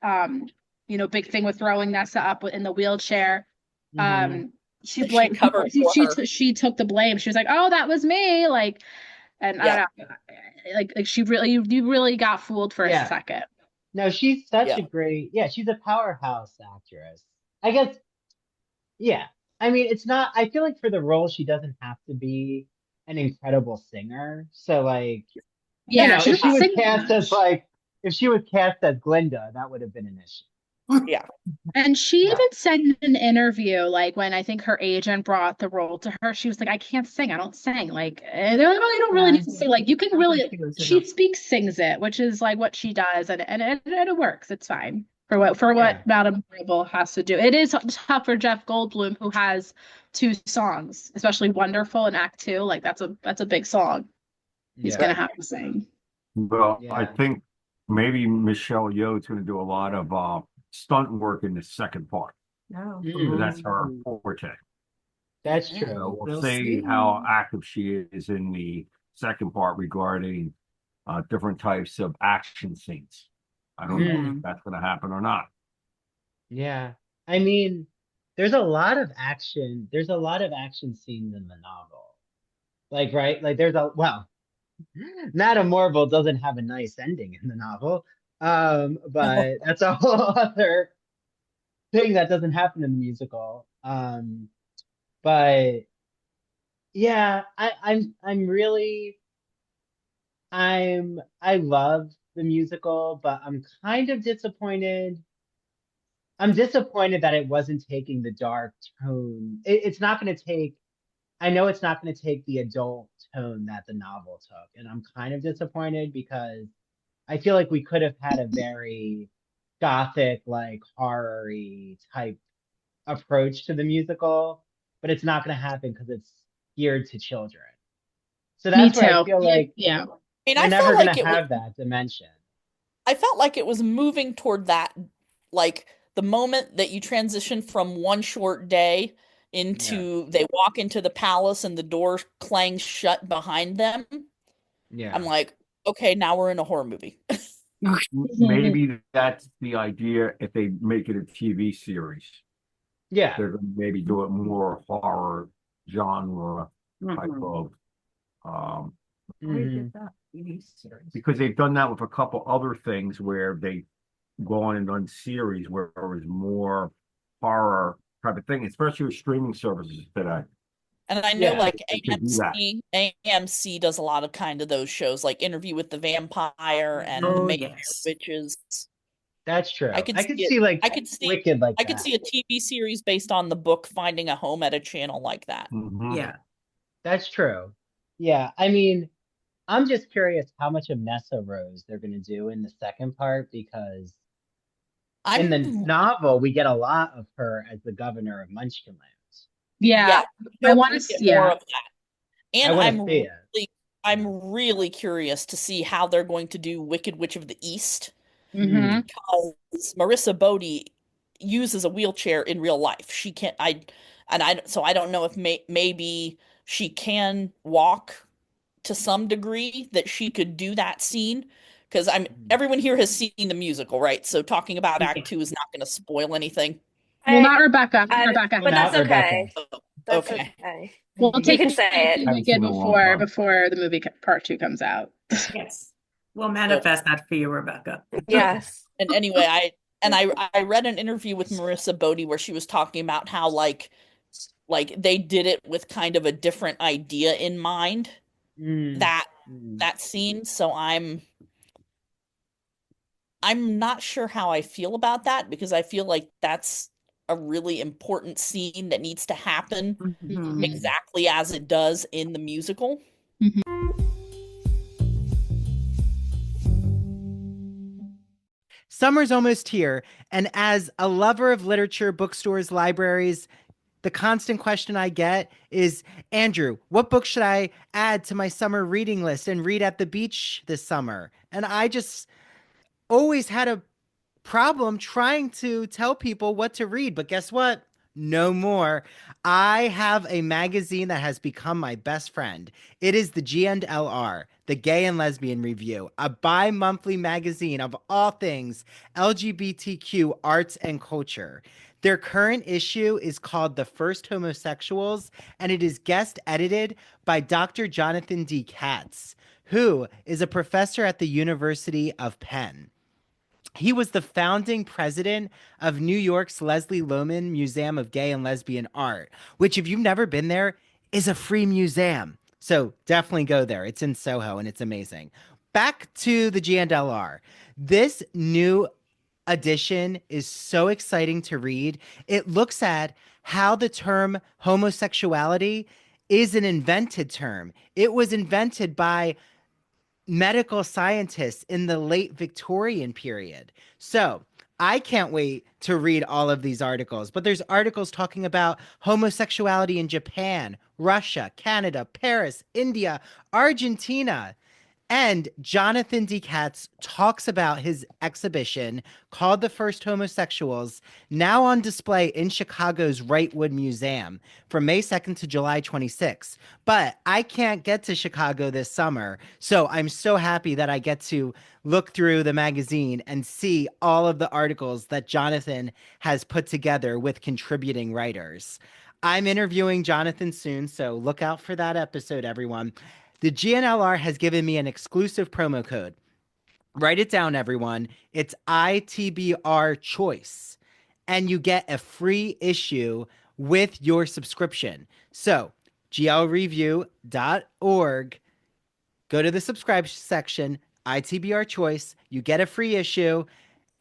you know, big thing with throwing Nessa up in the wheelchair. Mhm. She She blamed covered for her. she took the blame. She was like, oh, that was me. Like, and I Yeah. don't know, like she really you really got fooled for a Yeah. second. No, she's such Yeah. a great, yeah, she's a powerhouse actress. I guess, yeah. I mean, it's not, I feel like for the role, she doesn't have to be an incredible singer. So, like, Yeah, she if she doesn't was sing cast as much. like, if she was cast as Glinda, that would have been an issue. Yeah. And she Yeah. even said in an interview, like when I think her agent brought the role to her, she was like, I can't sing. I don't sing. Like, they're like, oh, you don't really need to sing. Like, you can really, she speaks, sings it, which is like what she does. And it works. It's fine for Yeah. what Madame Marble has to do. It is tough for Jeff Goldblum, who has 2 songs, especially Wonderful and Act Two. Like, that's a big song. He's Yeah. going to have to sing. well, I Yeah. think maybe Michelle Yeoh's going to do a lot of stunt work in the second part. No. Mm. That's her forte. That's Yeah. true. So we'll We'll see see. how active she is in the second part regarding different types of action scenes. I don't know if that's going to happen or not. Yeah. I mean, there's a lot of action. There's a lot of action scenes in the novel. Like, right? Like, well, Madame Morrible doesn't have a nice ending in the novel. But that's a whole other thing that doesn't happen in the musical. But yeah, I'm really I love the musical, but I'm kind of disappointed. I'm disappointed that it wasn't taking the dark tone. It's not going to take. I know it's not going to take the adult tone that the novel took, and I'm kind of disappointed because I feel like we could have had a very gothic, like horror-y type approach to the musical, but it's not going to happen because it's geared to children. So Me that's where I too. feel like Yeah. I mean, we're I never felt going like to it was have that dimension. I felt like it was moving toward that, like the moment that you transition from one short day Yeah. into they walk into the palace and the door clangs shut behind them. I'm Yeah. like, okay, now we're in a horror movie. Maybe that's the idea if they make it a TV series. Yeah. They're gonna maybe do it more horror genre type of We Mhm. did that TV series. because they've done that with a couple other things where they go on and done series where it was more horror type of thing, especially with streaming services today. And I know Yeah. like They could do that. AMC does a lot of kind of those shows, like Interview with the Vampire and The Oh, Making of yes. Witches. That's true. I could I could see it. see like I could see. Wicked like I could that. see a TV series based on the book Finding a Home at a channel like that. Yeah. That's true. Yeah. I mean, I'm just curious how much of Nessa Rose they're going to do in the second part because in the I'm novel, we get a lot of her as the governor of Munchkinland. Yeah. I I hope want we to, get more yeah. of that. I And want to see it. I'm really curious to see how they're going to do Wicked Witch of the East Hmm. because Marissa Bodie uses a wheelchair in real life. She can't so I don't know if maybe she can walk to some degree that she could do that scene because everyone here has seen the musical, right? So talking about Yeah. Act 2 is not going to spoil anything. Well, not Rebecca. I, Rebecca but has. that's Rebecca. okay. That's Okay. okay. We'll You take can you say to it. see Haven't Wicked seen it in a long before time. the movie part 2 comes out. Yes. We'll manifest that for you, Rebecca. Yes. And anyway, I read an interview with Marissa Bodie where she was talking about how like they did it with kind of a different idea in mind Mm. that Mm. that scene. So I'm not sure how I feel about that because I feel like that's a really important scene that needs to happen Mhm. exactly as it does in the musical. Summer's almost here, and as a lover of literature, bookstores, libraries, the constant question I get is, Andrew, what book should I add to my summer reading list and read at the beach this summer? And I just always had a problem trying to tell people what to read, but guess what? No more. I have a magazine that has become my best friend. It is the GNLR, the Gay and Lesbian Review, a bi-monthly magazine of all things LGBTQ arts and culture. Their current issue is called The First Homosexuals, and it is guest edited by Dr. Jonathan D. Katz, who is a professor at the University of Penn. He was the founding president of New York's Leslie Lohman Museum of Gay and Lesbian Art, which, if you've never been there, is a free museum. So definitely go there. It's in Soho and it's amazing. Back to the GNLR. This new edition is so exciting to read. It looks at how the term homosexuality is an invented term. It was invented by medical scientists in the late Victorian period. So I can't wait to read all of these articles, but there's articles talking about homosexuality in Japan, Russia, Canada, Paris, India, Argentina. And Jonathan D. Katz talks about his exhibition called The First Homosexuals, now on display in Chicago's Wrightwood Museum from May 2nd to July 26th. But I can't get to Chicago this summer, so I'm so happy that I get to look through the magazine and see all of the articles that Jonathan has put together with contributing writers. I'm interviewing Jonathan soon, so look out for that episode, everyone. The GNLR has given me an exclusive promo code. Write it down, everyone. It's ITBR Choice, and you get a free issue with your subscription. So, glreview.org, go to the subscribe section, ITBR Choice, you get a free issue,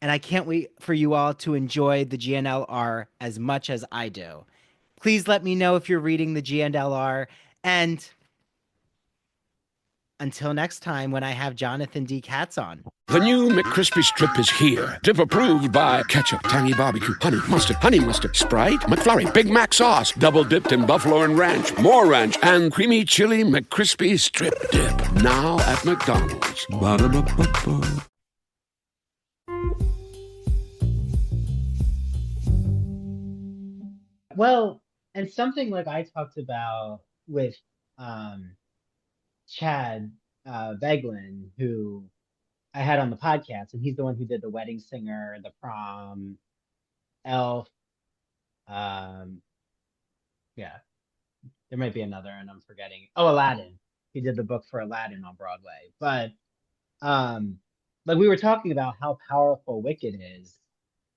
and I can't wait for you all to enjoy the GNLR as much as I do. Please let me know if you're reading the GNLR, and until next time when I have Jonathan D. Katz on. The new McCrispy Strip is here. Dip approved by ketchup, tangy barbecue, honey mustard, Sprite, McFlurry, Big Mac sauce, double dipped in buffalo and ranch, more ranch, and creamy chili McCrispy Strip Dip. Now at McDonald's. Ba-da-ba-ba-ba. Well, and something like I talked about with Chad Beglin, who I had on the podcast, and he's the one who did The Wedding Singer, The Prom, Elf. Yeah, there might be another, and I'm forgetting. Oh, Aladdin. He did the book for Aladdin on Broadway. But like we were talking about how powerful Wicked is,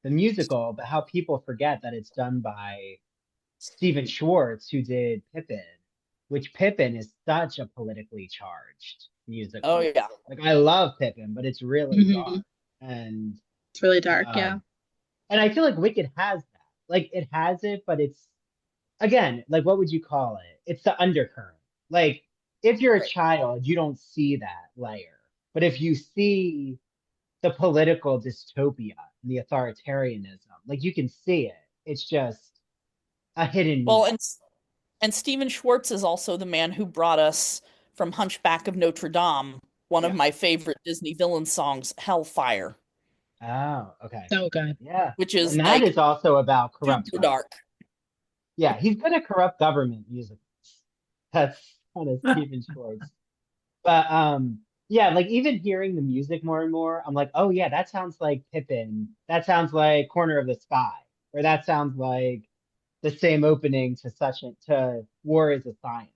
the musical, but how people forget that it's done by Stephen Schwartz, who did Pippin, which Pippin is such a politically charged musical. Oh yeah. Like I love Pippin, but it's really dark. And it's really dark, yeah. And I feel like Wicked has that. Like it has it, but it's again, like what would you call it? It's the undercurrent. Like if you're a child, you don't see that layer. But if you see the political dystopia and the authoritarianism, like you can see it. It's just a hidden. Well, and Stephen Schwartz is also the man who brought us from Hunchback of Notre Dame, one of my favorite Disney villain songs, Hellfire. Oh, okay. So good. Yeah. Which is and that is also about corrupt super dark. Yeah, he's good at corrupt government musicals. That's kind of Stephen Schwartz. But yeah, like even hearing the music more and more, I'm like, oh yeah, that sounds like Pippin. That sounds like Corner of the Sky. Or that sounds like the same opening to War is a Science.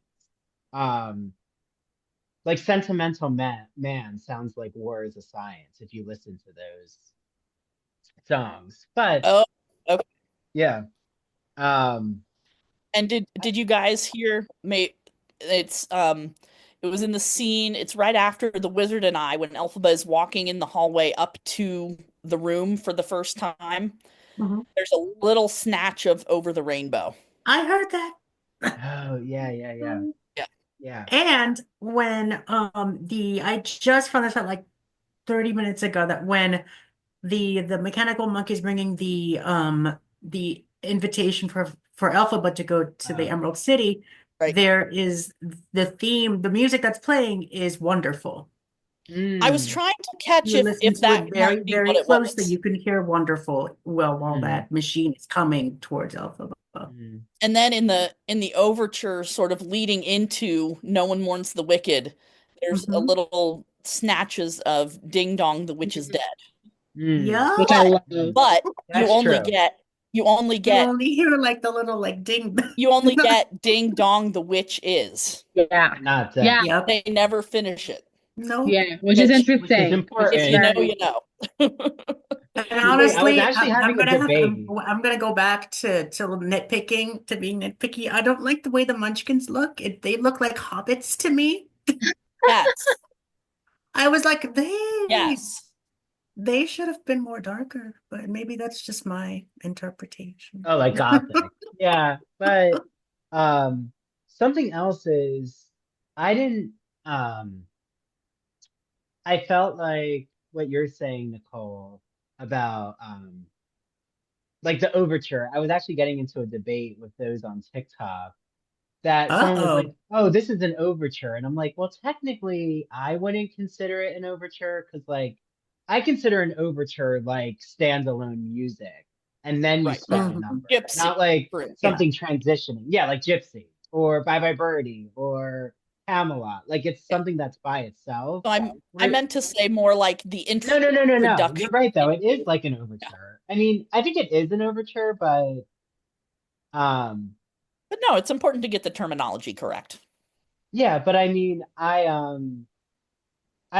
Like Sentimental Man sounds like War is a Science if you listen to those songs. But oh, okay. Yeah. And did you guys hear it was in the scene, it's right after The Wizard and I, when Elphaba is walking in the hallway up to the room for the first time. Mm-hmm. There's a little snatch of Over the Rainbow. I heard that. Oh, yeah. And when I just found this out like 30 minutes ago that when the mechanical monkey is bringing the invitation for Elphaba to go to the Emerald City, there is the theme, the music that's playing is wonderful. I was trying to catch if that very, might be very what it close was. that you can hear wonderful while that machine is coming towards Elphaba. And then in the overture, sort of leading into No One Mourns the Wicked, there's a little snatches of Ding Dong, the Witch is Dead. Yeah, but you only hear like the little like ding. You only get Ding Dong, the Witch is. Yeah. Not that. Yeah. Yep. They never finish it. No. Yeah, which is interesting. If you know, you know. And honestly, I'm gonna go back to nitpicking, to being nitpicky. I don't like the way the Munchkins look. They look like hobbits to me. Yes. I was like, they should have been more darker, but maybe that's just my interpretation. Oh, like Gothic. Yeah, but something else is I felt like what you're saying, Nicole, about like the overture. I was actually getting into a debate with those on TikTok that someone was like, oh, this is an overture. And I'm like, well, technically I wouldn't consider it an overture because like I consider an overture like standalone music. And then you start a number. Gypsy, not like something transitioning. Yeah, like Gypsy or Bye Bye Birdie or Camelot. Like it's something that's by itself. So I meant to say more like the intro. No. You're right though. It is like an overture. I mean, I think it is an overture, but no, it's important to get the terminology correct. Yeah, but I mean, I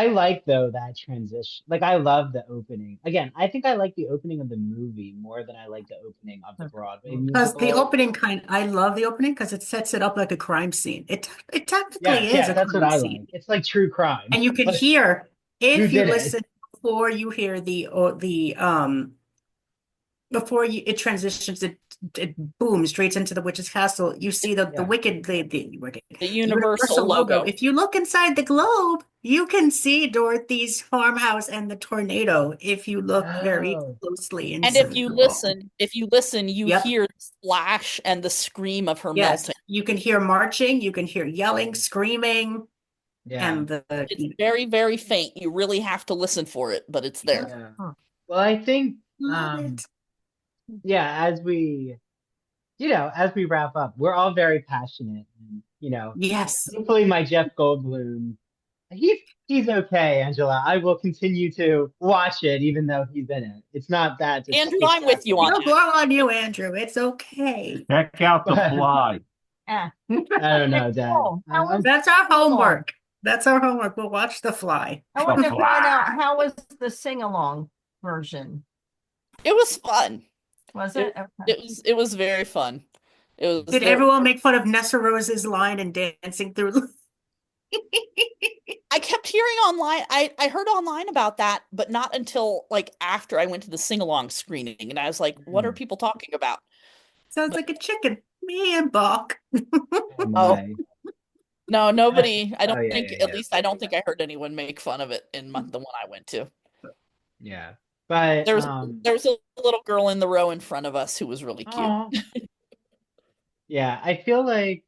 like though that transition. Like I love the opening. Again, I think I like the opening of the movie more than I like the opening of the Broadway musical. Because the opening I love the opening because it sets it up like a crime scene. It technically is a that's crime what I scene. like. It's like true crime. And you can hear if you listen before you hear the before it transitions, it booms straight into the witch's castle. You see the wicked, the wicked the Universal logo. If you look inside the globe, you can see Dorothy's farmhouse and the tornado if you look very closely And if you listen, you hear the splash and the scream of her melting. You can hear marching, you can hear yelling, screaming. Yeah. And it's very, very faint. You really have to listen for it, but it's there. Yeah. Well, I think as we wrap up, we're all very passionate, and yes, hopefully my Jeff Goldblum, he's okay, Angela. I will continue to watch it even though he's in it. It's not that Andrew, I'm with you on that. No blow on you, Andrew. It's okay. Check out The Fly. I don't know, Dad. That's our homework. That's our homework. We'll watch The Fly. I want to find out, how was the sing-along version? It was fun. Was it? It was very fun. Did everyone make fun of Nessa Rose's line and dancing through? I kept hearing online. I heard online about that, but not until after I went to the sing-along screening, and I was like, "What are people talking about?" Sounds like a chicken. Me and Bach. No, nobody. I don't think. At least I don't think I heard anyone make fun of it in the one I went to. Yeah, but there was a little girl in the row in front of us who was really cute. Yeah, I feel like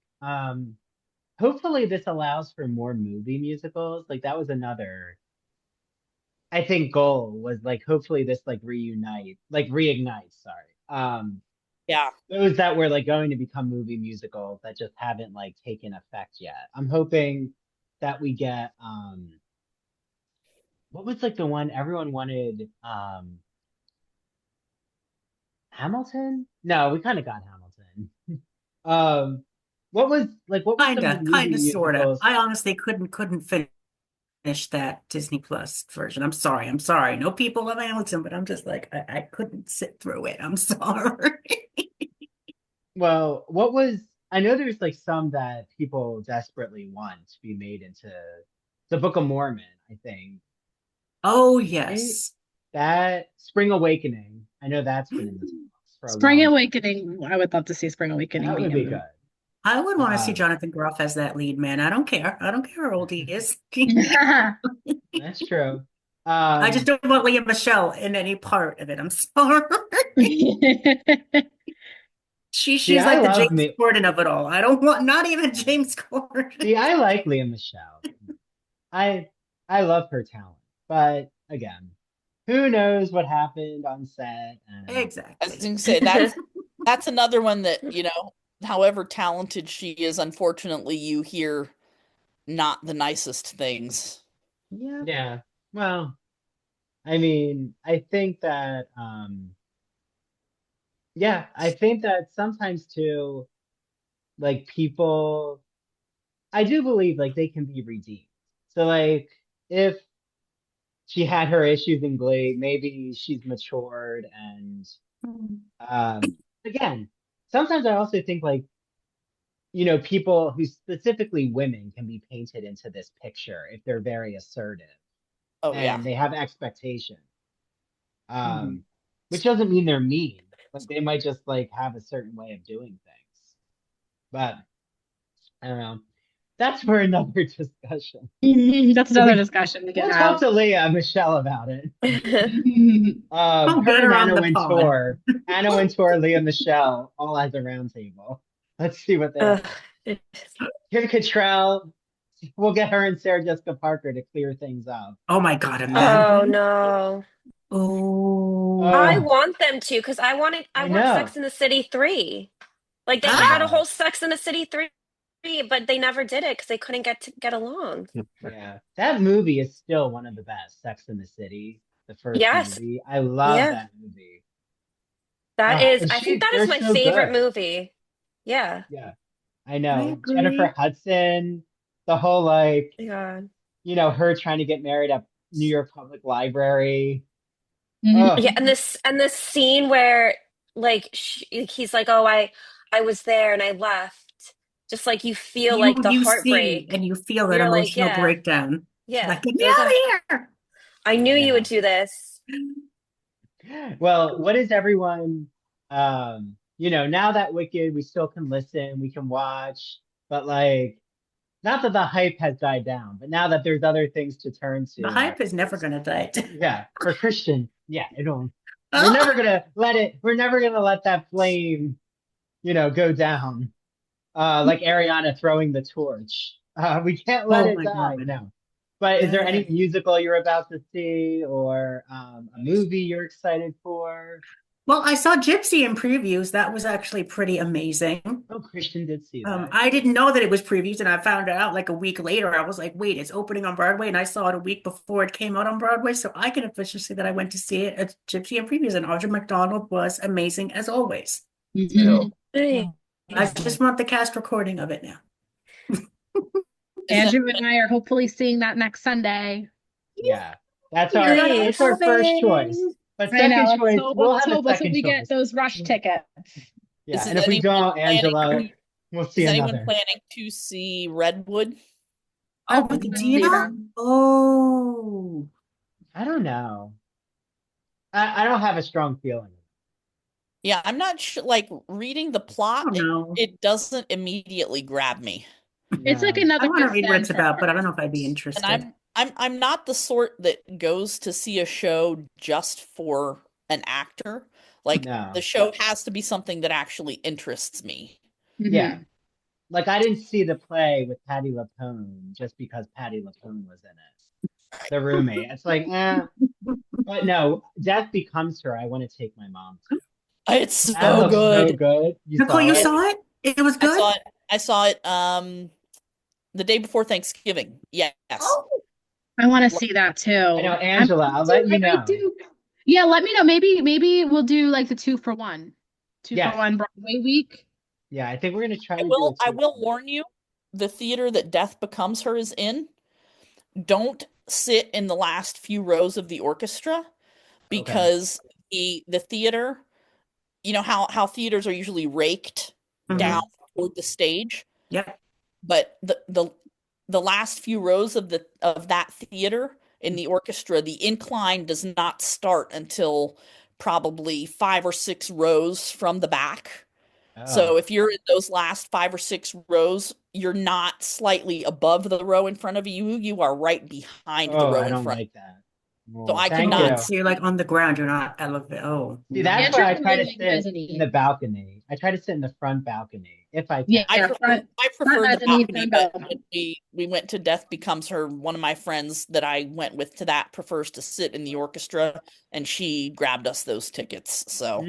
hopefully this allows for more movie musicals. That was another, I think, goal was hopefully this reignites, sorry. Yeah. Those that were going to become movie musicals that just haven't taken effect yet. I'm hoping that we get what was the one everyone wanted, Hamilton? No, we kind of got Hamilton. What was kind of sort of. I honestly couldn't finish that Disney Plus version. I'm sorry. No people love Hamilton, but I'm just I couldn't sit through it. I'm sorry. Well, I know there's some that people desperately want to be made into the Book of Mormon, I think. Oh yes. Right? That Spring Awakening. I know that's been in the books for a Spring long Awakening. I would love to see Spring Awakening. That would be good. I would want to see Jonathan Groff as that lead man. I don't care. I don't care how old he is. That's true. I just don't want Leah Michelle in any part of it. I'm sorry. She's like the James Corden of it all. I don't want, not even James Corden. See, I like Leah Michelle. I love her talent, but again, who knows what happened on set? Exactly. I was going to say that's another one that however talented she is, unfortunately, you hear not the nicest things. Yeah. Well, I mean, I think that I think that sometimes too, people, I do believe they can be redeemed. So if she had her issues in Glee, maybe she's matured, and again, sometimes I also think people who, specifically women, can be painted into this picture if they're very assertive. And they have expectation. Which doesn't mean they're mean. They might just have a certain way of doing things. But I don't know. That's for another discussion. That's another discussion. We'll talk to Leah Michelle about it. Her and Anna Wintour. Anna Wintour, Leah Michelle, all as a round table. Let's see what they have. Kim Cattrall. We'll get her and Sarah Jessica Parker to clear things up. Oh my God, Oh no. Oh, I want them to, because I want Sex in the City 3. They had a whole Sex in the City 3, but they never did it because they couldn't get along. Yeah, that movie is still one of the best. Sex in the City, the first movie. I love that movie. I think that is my favorite movie. Yeah. Yeah, I know. Jennifer Hudson, the whole her trying to get married at New York Public Library. Yeah, and this scene where he's like, "Oh, I was there and I left." Just you feel the heartbreak, and you feel that emotional breakdown. Yeah, get out of here! I knew you would do this. Well, what is everyone, now that Wicked, we still can listen, we can watch, but like, not that the hype has died down, but now that there's other things to turn The to, hype is never going to die. yeah, for Christian, yeah, we're Oh, never gonna we're never gonna let that flame, go down. Like Ariana throwing the torch. We can't let oh it my die, God. no. But is there any Yes. musical you're about to see or a movie you're excited for? Well, I saw Gypsy in previews. That was actually pretty amazing. Oh, Christian did see that. I didn't know that it was previews, and I found it out like a week later. I was like, wait, it's opening on Broadway, and I saw it a week before it came out on Broadway. So I can officially say that I went to see it at Gypsy in previews, and Audra McDonald was amazing as always. So Nice. I just want the cast recording of it now. Andrew and I are hopefully seeing that next Sunday. Yeah, that's Nice. our first choice. But I know. second choice, we'll Let's have a hope we second get choice. those rush tickets. Yeah, Is and if we anyone don't, planning- Angela, we'll see Is another. anyone planning to see Redwood? Oh, with the Tina? Oh, I don't know. I don't have a strong feeling. Yeah, I'm not sure. Like reading the plot, I don't know. it doesn't immediately grab me. It's like No. another I want to good read what it's fan about, but I service. don't know if I'd be And interested. I'm not the sort that goes to see a show just for an actor. Like No. the show has to be something that actually interests me. Yeah. Like I didn't see the play with Patti LuPone just because Patti LuPone was in it. The roommate. It's like, But no, Death Becomes Her. I want to take my mom to. It's That so looks so good. good. Nicole, you saw it? It was good? I saw it the day before Thanksgiving. Yes. Oh, I want to see that too. I know, Angela, I'll let you know. Yeah, let me know. Maybe we'll do like the 2-for-1. Yes. 2-for-1 Broadway week. Yeah, I think we're gonna try I to will do I it. will warn you, the theater that Death Becomes Her is in, don't sit in the last few rows of the orchestra because the theater, you know how theaters are usually raked down toward the stage, Yep. but the last few rows of that theater in the orchestra, the incline does not start until probably 5 or 6 rows from the back. So if you're in those last 5 or 6 rows, you're not slightly above the row in front of you. You are right behind the row I in don't front. like that. So I Thank cannot. you. So you're like on the ground, you're not elevated. Oh, See, that's why I try to sit mezzanine. in the balcony. I try to sit in the front balcony if I can. Yeah, I prefer the mezzanine, balcony, front but balcony. when we went to Death Becomes Her, one of my friends that I went with to that prefers to sit in the orchestra, and she grabbed us those tickets. So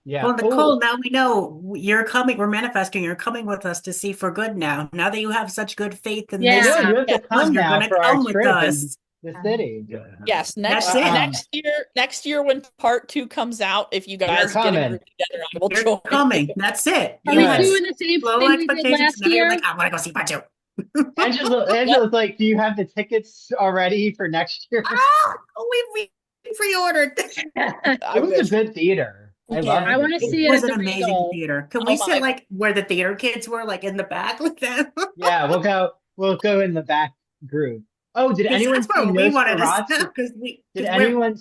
Yeah. well, Nicole, now we know you're coming. We're manifesting. You're coming with us to see for good now. Now that you have such good faith in this, I know, you have to come you're now going to for our come with trip in us. the city. yes, That's it. next year when part 2 comes out, if you guys get a coming. group together, I will You're join. coming. That's it. Are You we had doing the same low thing we did expectations. last Now you're year? like, I want to go see part 2. Angela's like, do you have the tickets already for next year? We pre-ordered. It was a good theater. I love it. I want to see It it was at an the amazing Regal. theater. Can we sit like where the theater kids were, like in the back with them? Yeah, we'll go in the back group. Oh, did anyone That's see where we wanted to Nosferatu? sit, Did anyone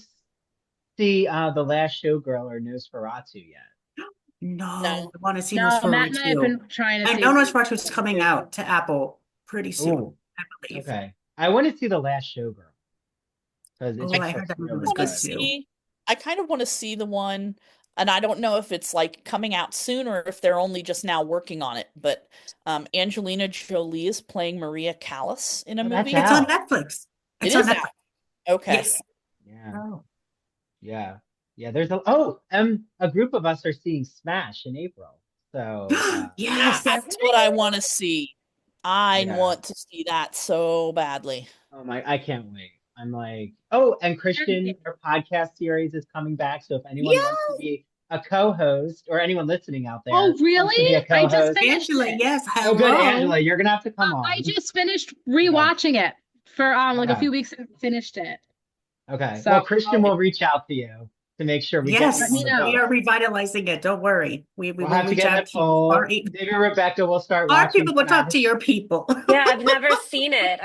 see The Last Showgirl or Nosferatu yet? No, I want to see No, Nosferatu. Matt and I have been trying to I see know it. Nosferatu is coming out to Apple pretty soon, Ooh, I believe. okay. I want to see The Last Showgirl because it I just heard looks that one really was good. good too. I kind of want to see the one, and I don't know if it's like coming out soon or if they're only just now working on it, but Angelina Jolie is playing Maria Callas in a movie. It's on Netflix. It is out. Okay. Yes. Yeah. Yeah. There's a group of us are seeing Smash in April. So yes, that's what I want to see. I want to see that so badly. Oh my, I can't wait. I'm like, and Christian, your podcast series is coming back. So if anyone wants to be a co-host or anyone listening out there, Oh, wants to be really? a co-host, I just finished Angela, it. yes. Oh, good, Angela. You're gonna have to come on. I just finished rewatching it for like a few weeks and finished it. Okay. So, well, Christian will reach out to you to make sure we Yes, get you on the we boat. are revitalizing it. Don't worry. We We'll will have to reach get out to you. Nicole. Maybe Rebecca will start Our watching people will talk Smash. to your people. Yeah, I've never seen it.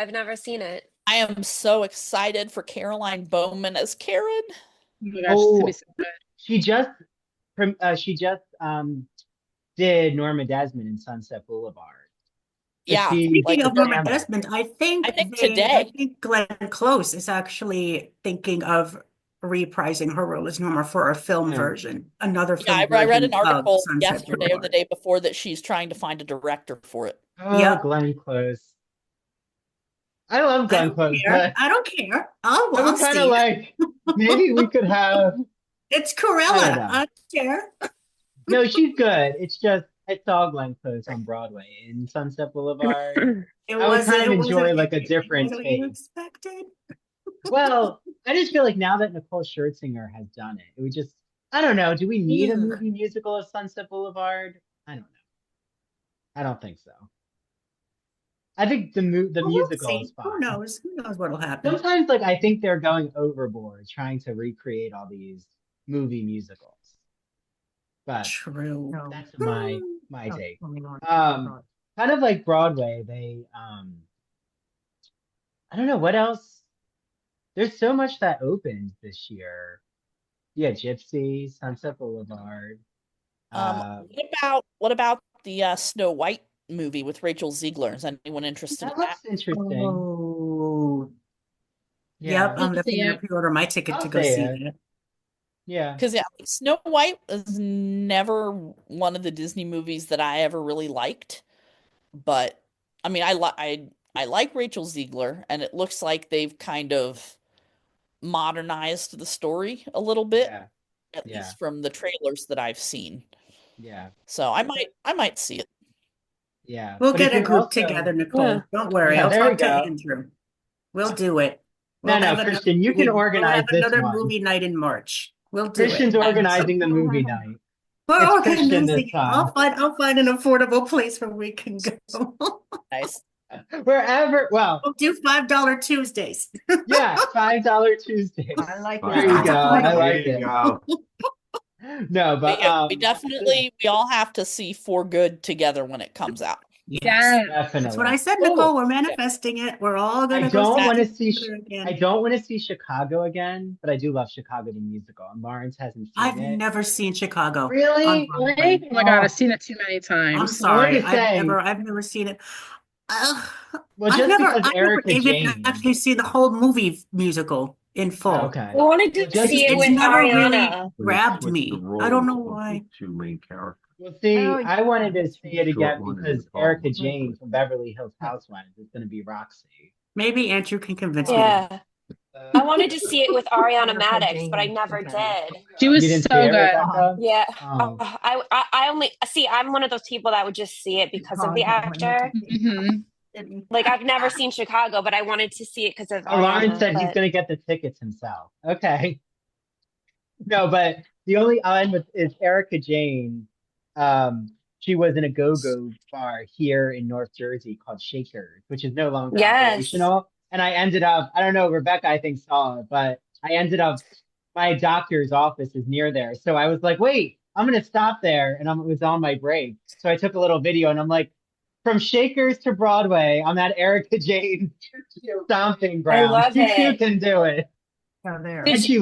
I am so excited for Caroline Bowman as Karen. my gosh, it's gonna be so good. she just did Norma Desmond in Sunset Boulevard. Yeah, Speaking of Norma Sandler. Desmond, I think today. Glenn Close is actually thinking of reprising her role as Norma for a film version, another film I read version an of article Sunset yesterday or the Boulevard. day before that she's trying to find a director for it. Oh, Yep. Glenn Close. I love Glenn Close, but I don't care. I was kind of like, maybe we could have. It's I don't Corella. know. I don't care. No, she's good. It's just I saw Glenn Close on Broadway in Sunset Boulevard. I would kind of enjoy like a different what take. you expected. Well, I just feel like now that Nicole Scherzinger has done it, it would just I don't know. Do we need a movie musical of Sunset Boulevard? I don't know. I don't think so. I think the musical is fine. Who knows? Who knows what'll happen? Sometimes, like I think they're going overboard trying to recreate all these movie musicals. But true. That's my take. Kind of like Broadway, they I don't know what else. There's so much that opened this year. Yeah, Gypsy, Sunset Boulevard. What about the Snow White movie with Rachel Ziegler? Is anyone interested in that? Looks interesting. Oh. Yeah. Yep, I'm definitely gonna pre-order my ticket to go see it. Yeah. Because Snow White was never one of the Disney movies that I ever really liked. But I mean, I like Rachel Ziegler, and it looks like they've kind of modernized the story a little bit, at least from the trailers that I've seen. Yeah. So I might see it. Yeah. We'll get a group together, Nicole. Don't worry. I'll talk to Andrew. We'll do it. No, Christian, you can organize this another one. movie night in March. We'll do Christian's it. organizing the movie night. We're It's Christian this time. I'll find an affordable place where we can go. Nice. Wherever. Well, we'll do $5 Tuesdays. Yeah, $5 Tuesdays. I like that. There you go. I like it. No, but we all have to see For Good together when it comes out. Yes, definitely. That's what I said, Nicole. We're manifesting it. We're all gonna go. I don't want to see Chicago again, but I do love Chicago the musical. And Lawrence hasn't seen I've it. never seen Chicago. Really? Oh my God, I've seen it too many times. I'm sorry. I've never seen it. Well, just because Erica Jane actually see the whole movie musical in full. Okay. I wanted to see it with never Ariana. really grabbed me. I don't know why. Two main characters. Well, see, I wanted to see it again because Erica Jane from Beverly Hills Housewives is going to be Roxy. Maybe Andrew can convince me. Yeah. I wanted to see it with Ariana Madix, but I never did. She was so good. Yeah. Oh. I only see. I'm one of those people that would just see it because of the actor. Like I've never seen Chicago, but I wanted to see it because of. Lawrence said he's going to get the tickets himself. Okay. No, but the only line is Erica Jane. She was in a go-go bar here in North Jersey called Shakers, which is no longer operational. And I ended up, I don't know, Rebecca, I think saw it, but I ended up, my doctor's office is near there. So I was like, wait, I'm going to stop there. And it was on my break. So I took a little video and I'm like, from Shakers to Broadway, I'm at Erica Jane's stomping ground. I love it. You can do it. Oh, there. And she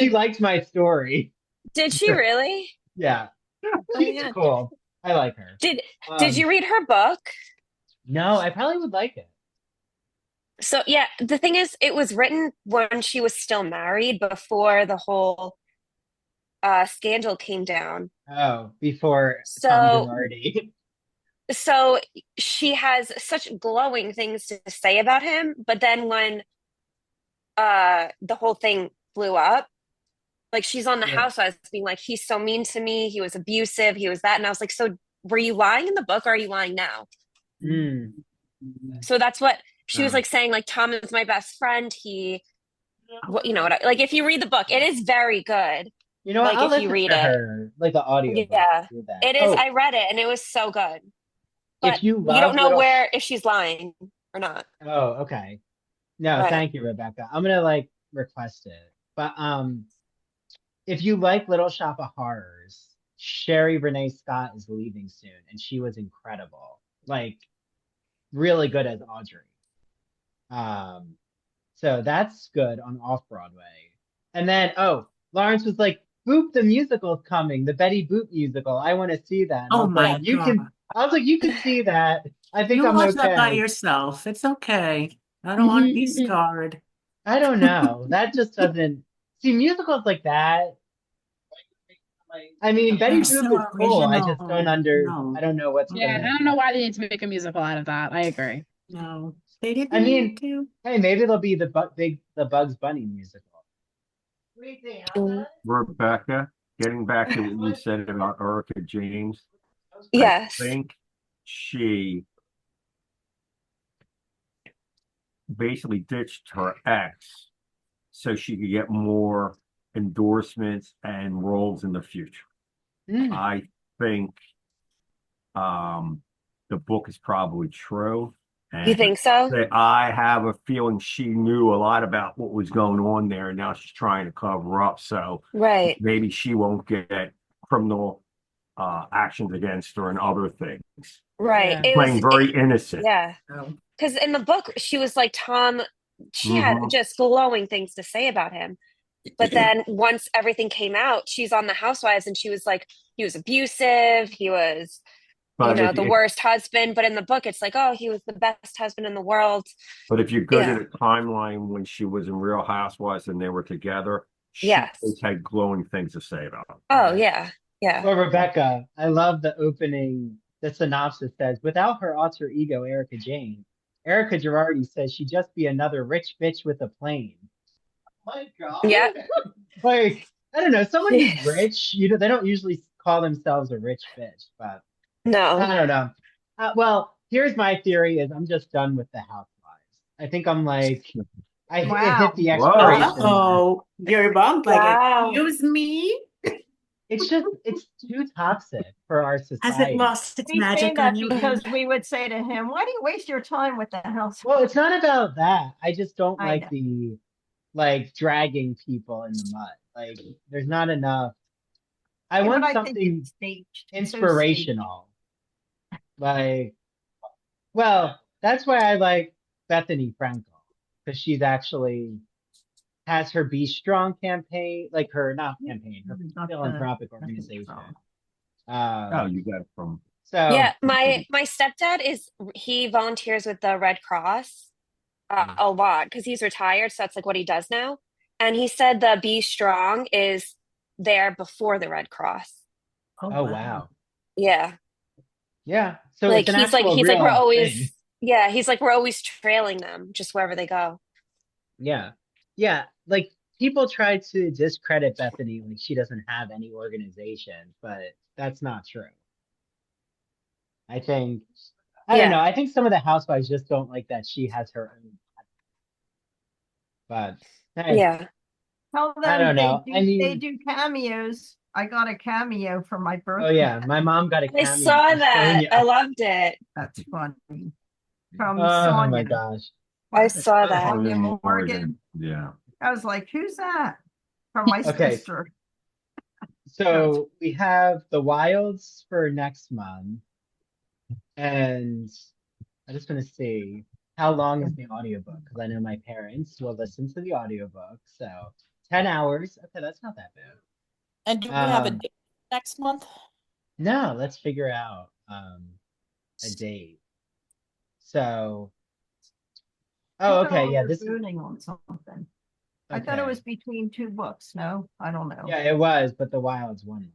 liked my story. Did she really? Yeah. She's cool. I like her. Did you read her book? No, I probably would like it. So yeah, the thing is, it was written when she was still married before the whole scandal came down. Oh, before Tom Girardi. So she has such glowing things to say about him, but then when the whole thing blew up, like she's on the Housewives being like, he's so mean to me, he was abusive, he was that, and I was like, so were you lying in the book or are you lying now? So that's what she was like saying, like Tom is my best friend. He, like if you read the book, it is very good. You know what? Like I'll if you read it, like the audio. Yeah, it is. I read it and it was so good. But if you don't know if she's lying or not. Oh, okay. No, thank you, Rebecca. I'm gonna request it. But if you like Little Shop of Horrors, Sherry Renee Scott is leaving soon, and she was incredible. Like, really good as Audrey. So that's good on Off Broadway. And then Lawrence was like, Boop the musical's coming, the Betty Boop musical. I want to see that. And Oh my God. I was like, you can see that. I think You I'm watch that by okay. yourself. It's okay. I don't want to be scarred. I don't know. That just doesn't see musicals like that. I mean, Betty They're Boop so is cool. I just don't original. I don't know what's Yeah, I gonna don't know why they need to make a musical out of that. I agree. No, they didn't I need mean, to. hey, maybe it'll be the Bugs Bunny musical. Rebecca, getting back to what you said about Erica James, I Yes. think she basically ditched her ex so she could get more endorsements and roles in the future. I think the book is probably true. You think so? That I have a feeling she knew a lot about what was going on there, and now she's trying to cover up. So Right. maybe she won't get criminal actions against her and other things. Right. Yeah. Playing very innocent. Yeah. No. Because in the book, she was like, Tom, she had just glowing things to say about him. But then once everything came out, she's on the Housewives and she was like, he was abusive. He was, But the worst husband. But in the book, it's like, oh, he was the best husband in the world. but if you go to Yeah. the timeline when she was in Real Housewives and they were together, she Yes. always had glowing things to say about him. Oh, yeah. Yeah. Well, Rebecca, I love the opening. The synopsis says, without her alter ego, Erica Jane, Erica Girardi says she'd just be another rich bitch with a plane. My God. Yeah. Like, I don't know, someone who's Yes. rich, they don't usually call themselves a rich bitch, but No. I don't know. Well, here's my theory is I'm just done with the Housewives. I think I'm like, it hit the Whoa. expiration mark. Uh-oh. You're bummed like, Wow. excuse me? It's too toxic for our Has society. it lost its We say magic that on you? because we would say to him, why do you waste your time with the house? Well, it's not about that. I just don't I like know. the dragging people in the mud. Like there's not enough. I Yeah, want but I think something it's staged. It's so inspirational. Like, well, that's why I like Bethany Frankel because she's actually has her Be Strong campaign, like her not campaign, her Not philanthropic nothing organization. strong. Oh, you got it from So Yeah. My stepdad he volunteers with the Red Cross a lot because he's retired. So that's like what he does now. And he said the Be Strong is there before the Red Cross. oh wow. Yeah. Yeah. So Like it's an actual he's like we're real always thing. yeah, he's like we're always trailing them just wherever they go. Yeah. Yeah. Like people try to discredit Bethany, like she doesn't have any organization, but that's not true. I think, I don't know. Yeah. I think some of the housewives just don't like that she has her own, but hey, Yeah. Tell I them don't know. I they mean, do cameos. I got a cameo for my oh birthday. yeah, my mom got a I cameo saw from that. I Sonia. loved it. That's funny. From Oh my Sonia. gosh. I Was it saw that. Sonia Morgan? Morgan. Yeah. I was like, who's that? From my Okay, sister. so we have the Wilds for next month, and I just want to see how long is the audiobook because I know my parents will listen to the audiobook. So 10 hours. Okay, that's not that bad. And do we have a Um, date next month? no, let's figure out a date. So, oh, okay, yeah, this is Voting on something. I thought it okay. was between two books. No, I don't know. Yeah, it was, but the Wilds won.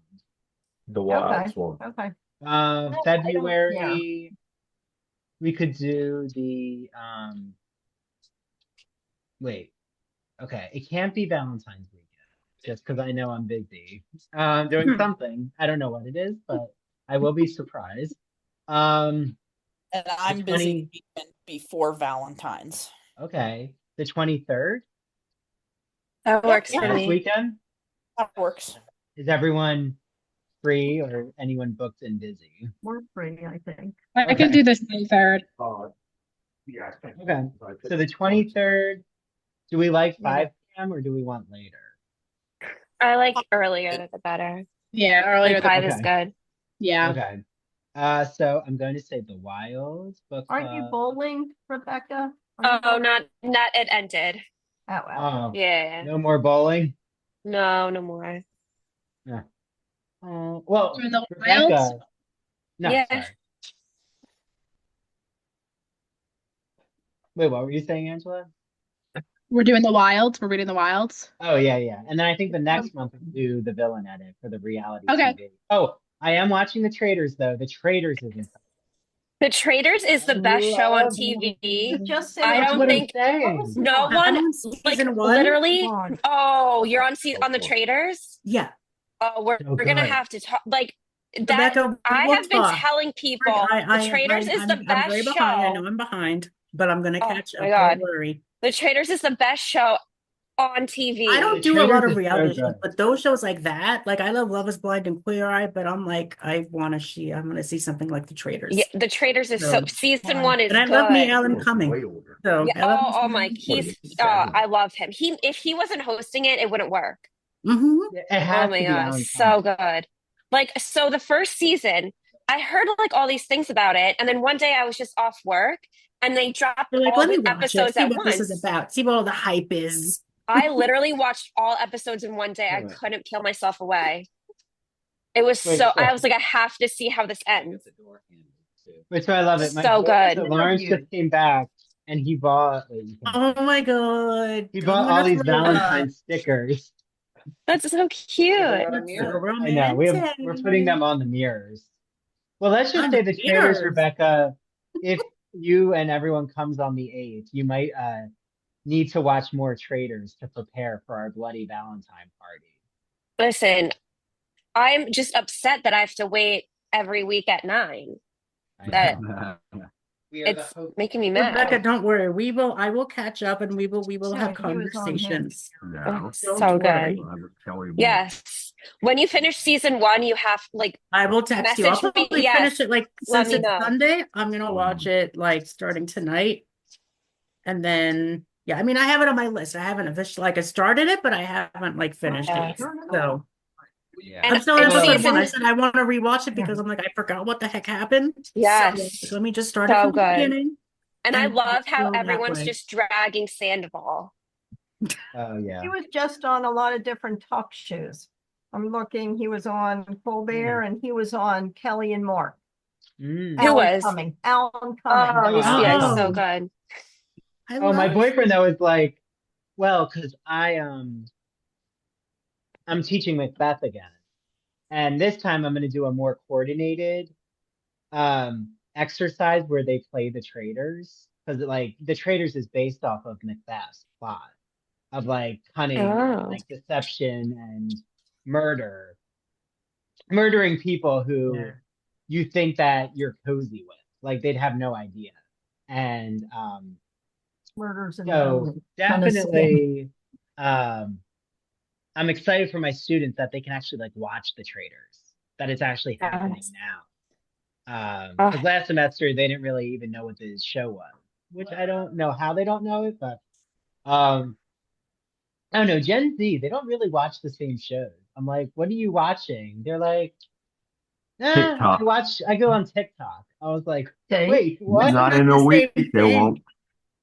The Okay. Wilds one. Okay. I don't February, we could do the wait. Okay, it can't be Valentine's weekend just because I know I'm busy doing something. I don't know what it is, but I will be surprised. Um, And the I'm busy 20, the weekend before Valentine's. okay, the 23rd. That works Yeah, for This me. weekend. that works. Is everyone free or anyone booked and busy? We're free, I think. I can do this 23rd. Yeah. Okay. So the 23rd, do we like 5 p.m. or do we want later? I like earlier the better. Yeah, earlier Like the 5 is Okay. good. Yeah. Okay. So I'm going to say the Wild book Aren't you club. bowling, Rebecca? Are you Oh, bowling? not it ended. Oh, well. Oh, Yeah. no more bowling. No, no more. Yeah. Well, Doing the Rebecca. wilds? No, Yeah. sorry. Wait, what were you saying, Angela? We're doing the wilds. We're reading the wilds. Oh, yeah, yeah. And then I think the next month we'll do the villain edit for the reality Okay. TV. Oh, I am watching The Traitors, though. The Traitors is incredible. The Traitors is the best show on TV. You just said I it. That's don't what I'm think saying. no I'm one on like season 1. literally. Come on. Oh, you're on on the Traitors. Yeah. Oh, we're So gonna good. have to talk that. Rebecca, we I will have been talk. telling people The Traitors is the I'm best very behind. I know show. I'm behind, but I'm gonna Oh catch my up. Don't God, worry. The Traitors is the best show on TV. I The don't do a lot Traitors of is so reality shows, good. but those shows like that, like I love Love is Blind and Queer Eye, but I'm like, I'm gonna see something like The Traitors. Yeah, The Traitors is So, season 1 is and I love me good. Alan Cumming. So Yeah, I love oh my, I love him. If he wasn't hosting it, it wouldn't work. Mm-hmm. It Oh has my to be God, Alan so Cumming. good. Like, so the first season, I heard like all these things about it, and then one day I was just off work, and they dropped You're like, all let me the watch it, episodes see at what this is once. about, see what all the hype is. I literally watched all episodes in one day. I couldn't peel myself away. It was Wait, so, so, I was like, I have to see how this ends. wait, so I love it. So good. So Lawrence just came back and he bought, wait, you can't- Oh my God. he I'm bought gonna all these throw up. Valentine stickers. That's so cute. That's so I know. We're romantic. putting them on the mirrors. Well, let's just On say the The Traitors, mirrors. Rebecca. If you and everyone comes on the 8th, you might need to watch more Traitors to prepare for our bloody Valentine party. Listen, I'm just upset that I have to wait every week at 9. I That know. it's making me mad. Rebecca, don't worry. I will catch up and we will Yeah, have he was on him. conversations. Oh, Don't so worry. good. Yes. When you finish season 1, you have like I will text you. I'll message me. probably Yes. finish it like Let since me it's know. Sunday, I'm gonna watch it like starting tonight. And then yeah, I mean I have it on my list. I haven't officially like I started it, but I haven't like finished it. So And I'm still in episode 1. season, I said I want to rewatch it because I'm like, I forgot what the heck happened. yes. So let me just start it So from the good. beginning. And I and love how go that everyone's way. just dragging Sandoval. Oh yeah. He was just on a lot of different talk shows. I'm looking, he was on Colbert and he was on Kelly and Mark. Mm. Who Alan was? Cumming. Alan Oh, Cumming. he's Oh. so good. I Oh, my love boyfriend though is like, well, because I'm teaching Macbeth again, and this time I'm going to do a more coordinated exercise where they play the traitors, because like the traitors is based off of Macbeth's plot of like cunning and Oh. like deception and murdering people who Yeah. you think that you're cozy with, like they'd have no idea. And Murders in the so Building. Kind of definitely I'm excited for my students that they can actually like watch the traitors, that it's actually happening Yes. now. Because last semester they didn't really even know what the show was, which I don't know how they don't know it, but I don't know. Gen Z, they don't really watch the same shows. I'm like, what are you watching? They're like, TikTok. I go on TikTok. I was like, Okay. wait, what? Not in a week, they won't.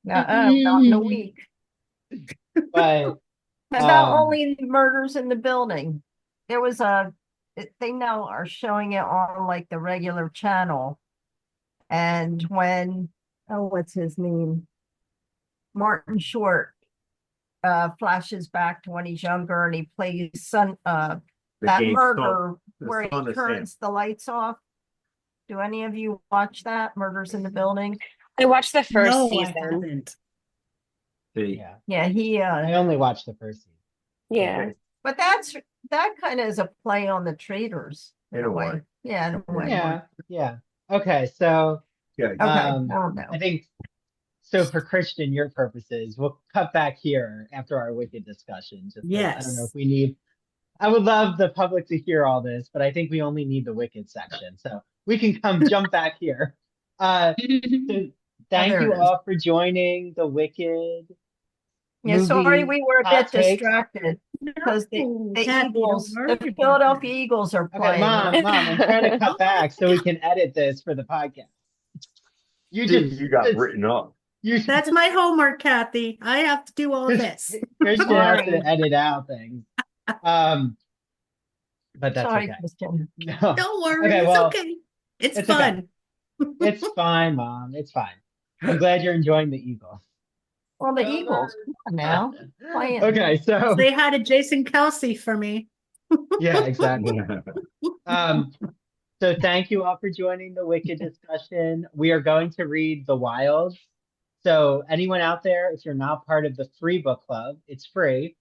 Not in a week. But About only Murders in the Building. There was they now are showing it on like the regular channel. And when, what's his name? Martin Short flashes back to when he's younger and he plays that game murder the where he son of turns the lights off. Do any of you watch that? Murders in the Building? I watched the first No, I season. haven't. yeah, Yeah, he I only watched the first season. Yeah. but that kind of is a play on the traitors In a way. Yeah, in a way. Yeah. Okay, so Yeah. Okay. No. I think so for Christian, your purposes, we'll cut back here after our Wicked discussion. Just 'cause I don't know Yes. if we need. I would love the public to hear all this, but I think we only need the Wicked section, so we can jump back here. So thank there you it is. all for joining the Wicked. Yeah, sorry, movie we were a hot bit takes. distracted because the Kathy, don't Eagles, worry the about Philadelphia Eagles are Okay, playing. mom, I'm trying to cut back so we can edit this for the podcast. You just You got written up. That's my homework, Kathy. I have to do all this. Christian has to Sorry. edit out things. Um, but that's Sorry, okay. Christian. No. Don't worry, Okay, it's well, okay. It's it's okay. fun. It's fine, Mom. It's fine. I'm glad you're enjoying the Eagles. Well, the Eagles, come on now. Playing. Okay, so They had a Jason Kelsey for me. yeah, exactly. So thank you all for joining the Wicked discussion. We are going to read The Wilds. So anyone out there, if you're not part of the free book club, it's free.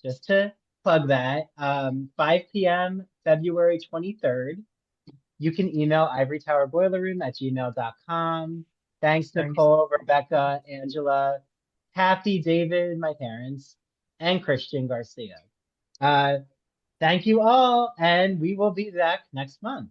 Just to plug that. 5 p.m. February 23rd. You can email ivorytowerboilerroom@gmail.com. Thanks, Nicole, Rebecca, Angela, Kathy, David, my parents, and Christian Garcia. Thank you all, and we will be back next month.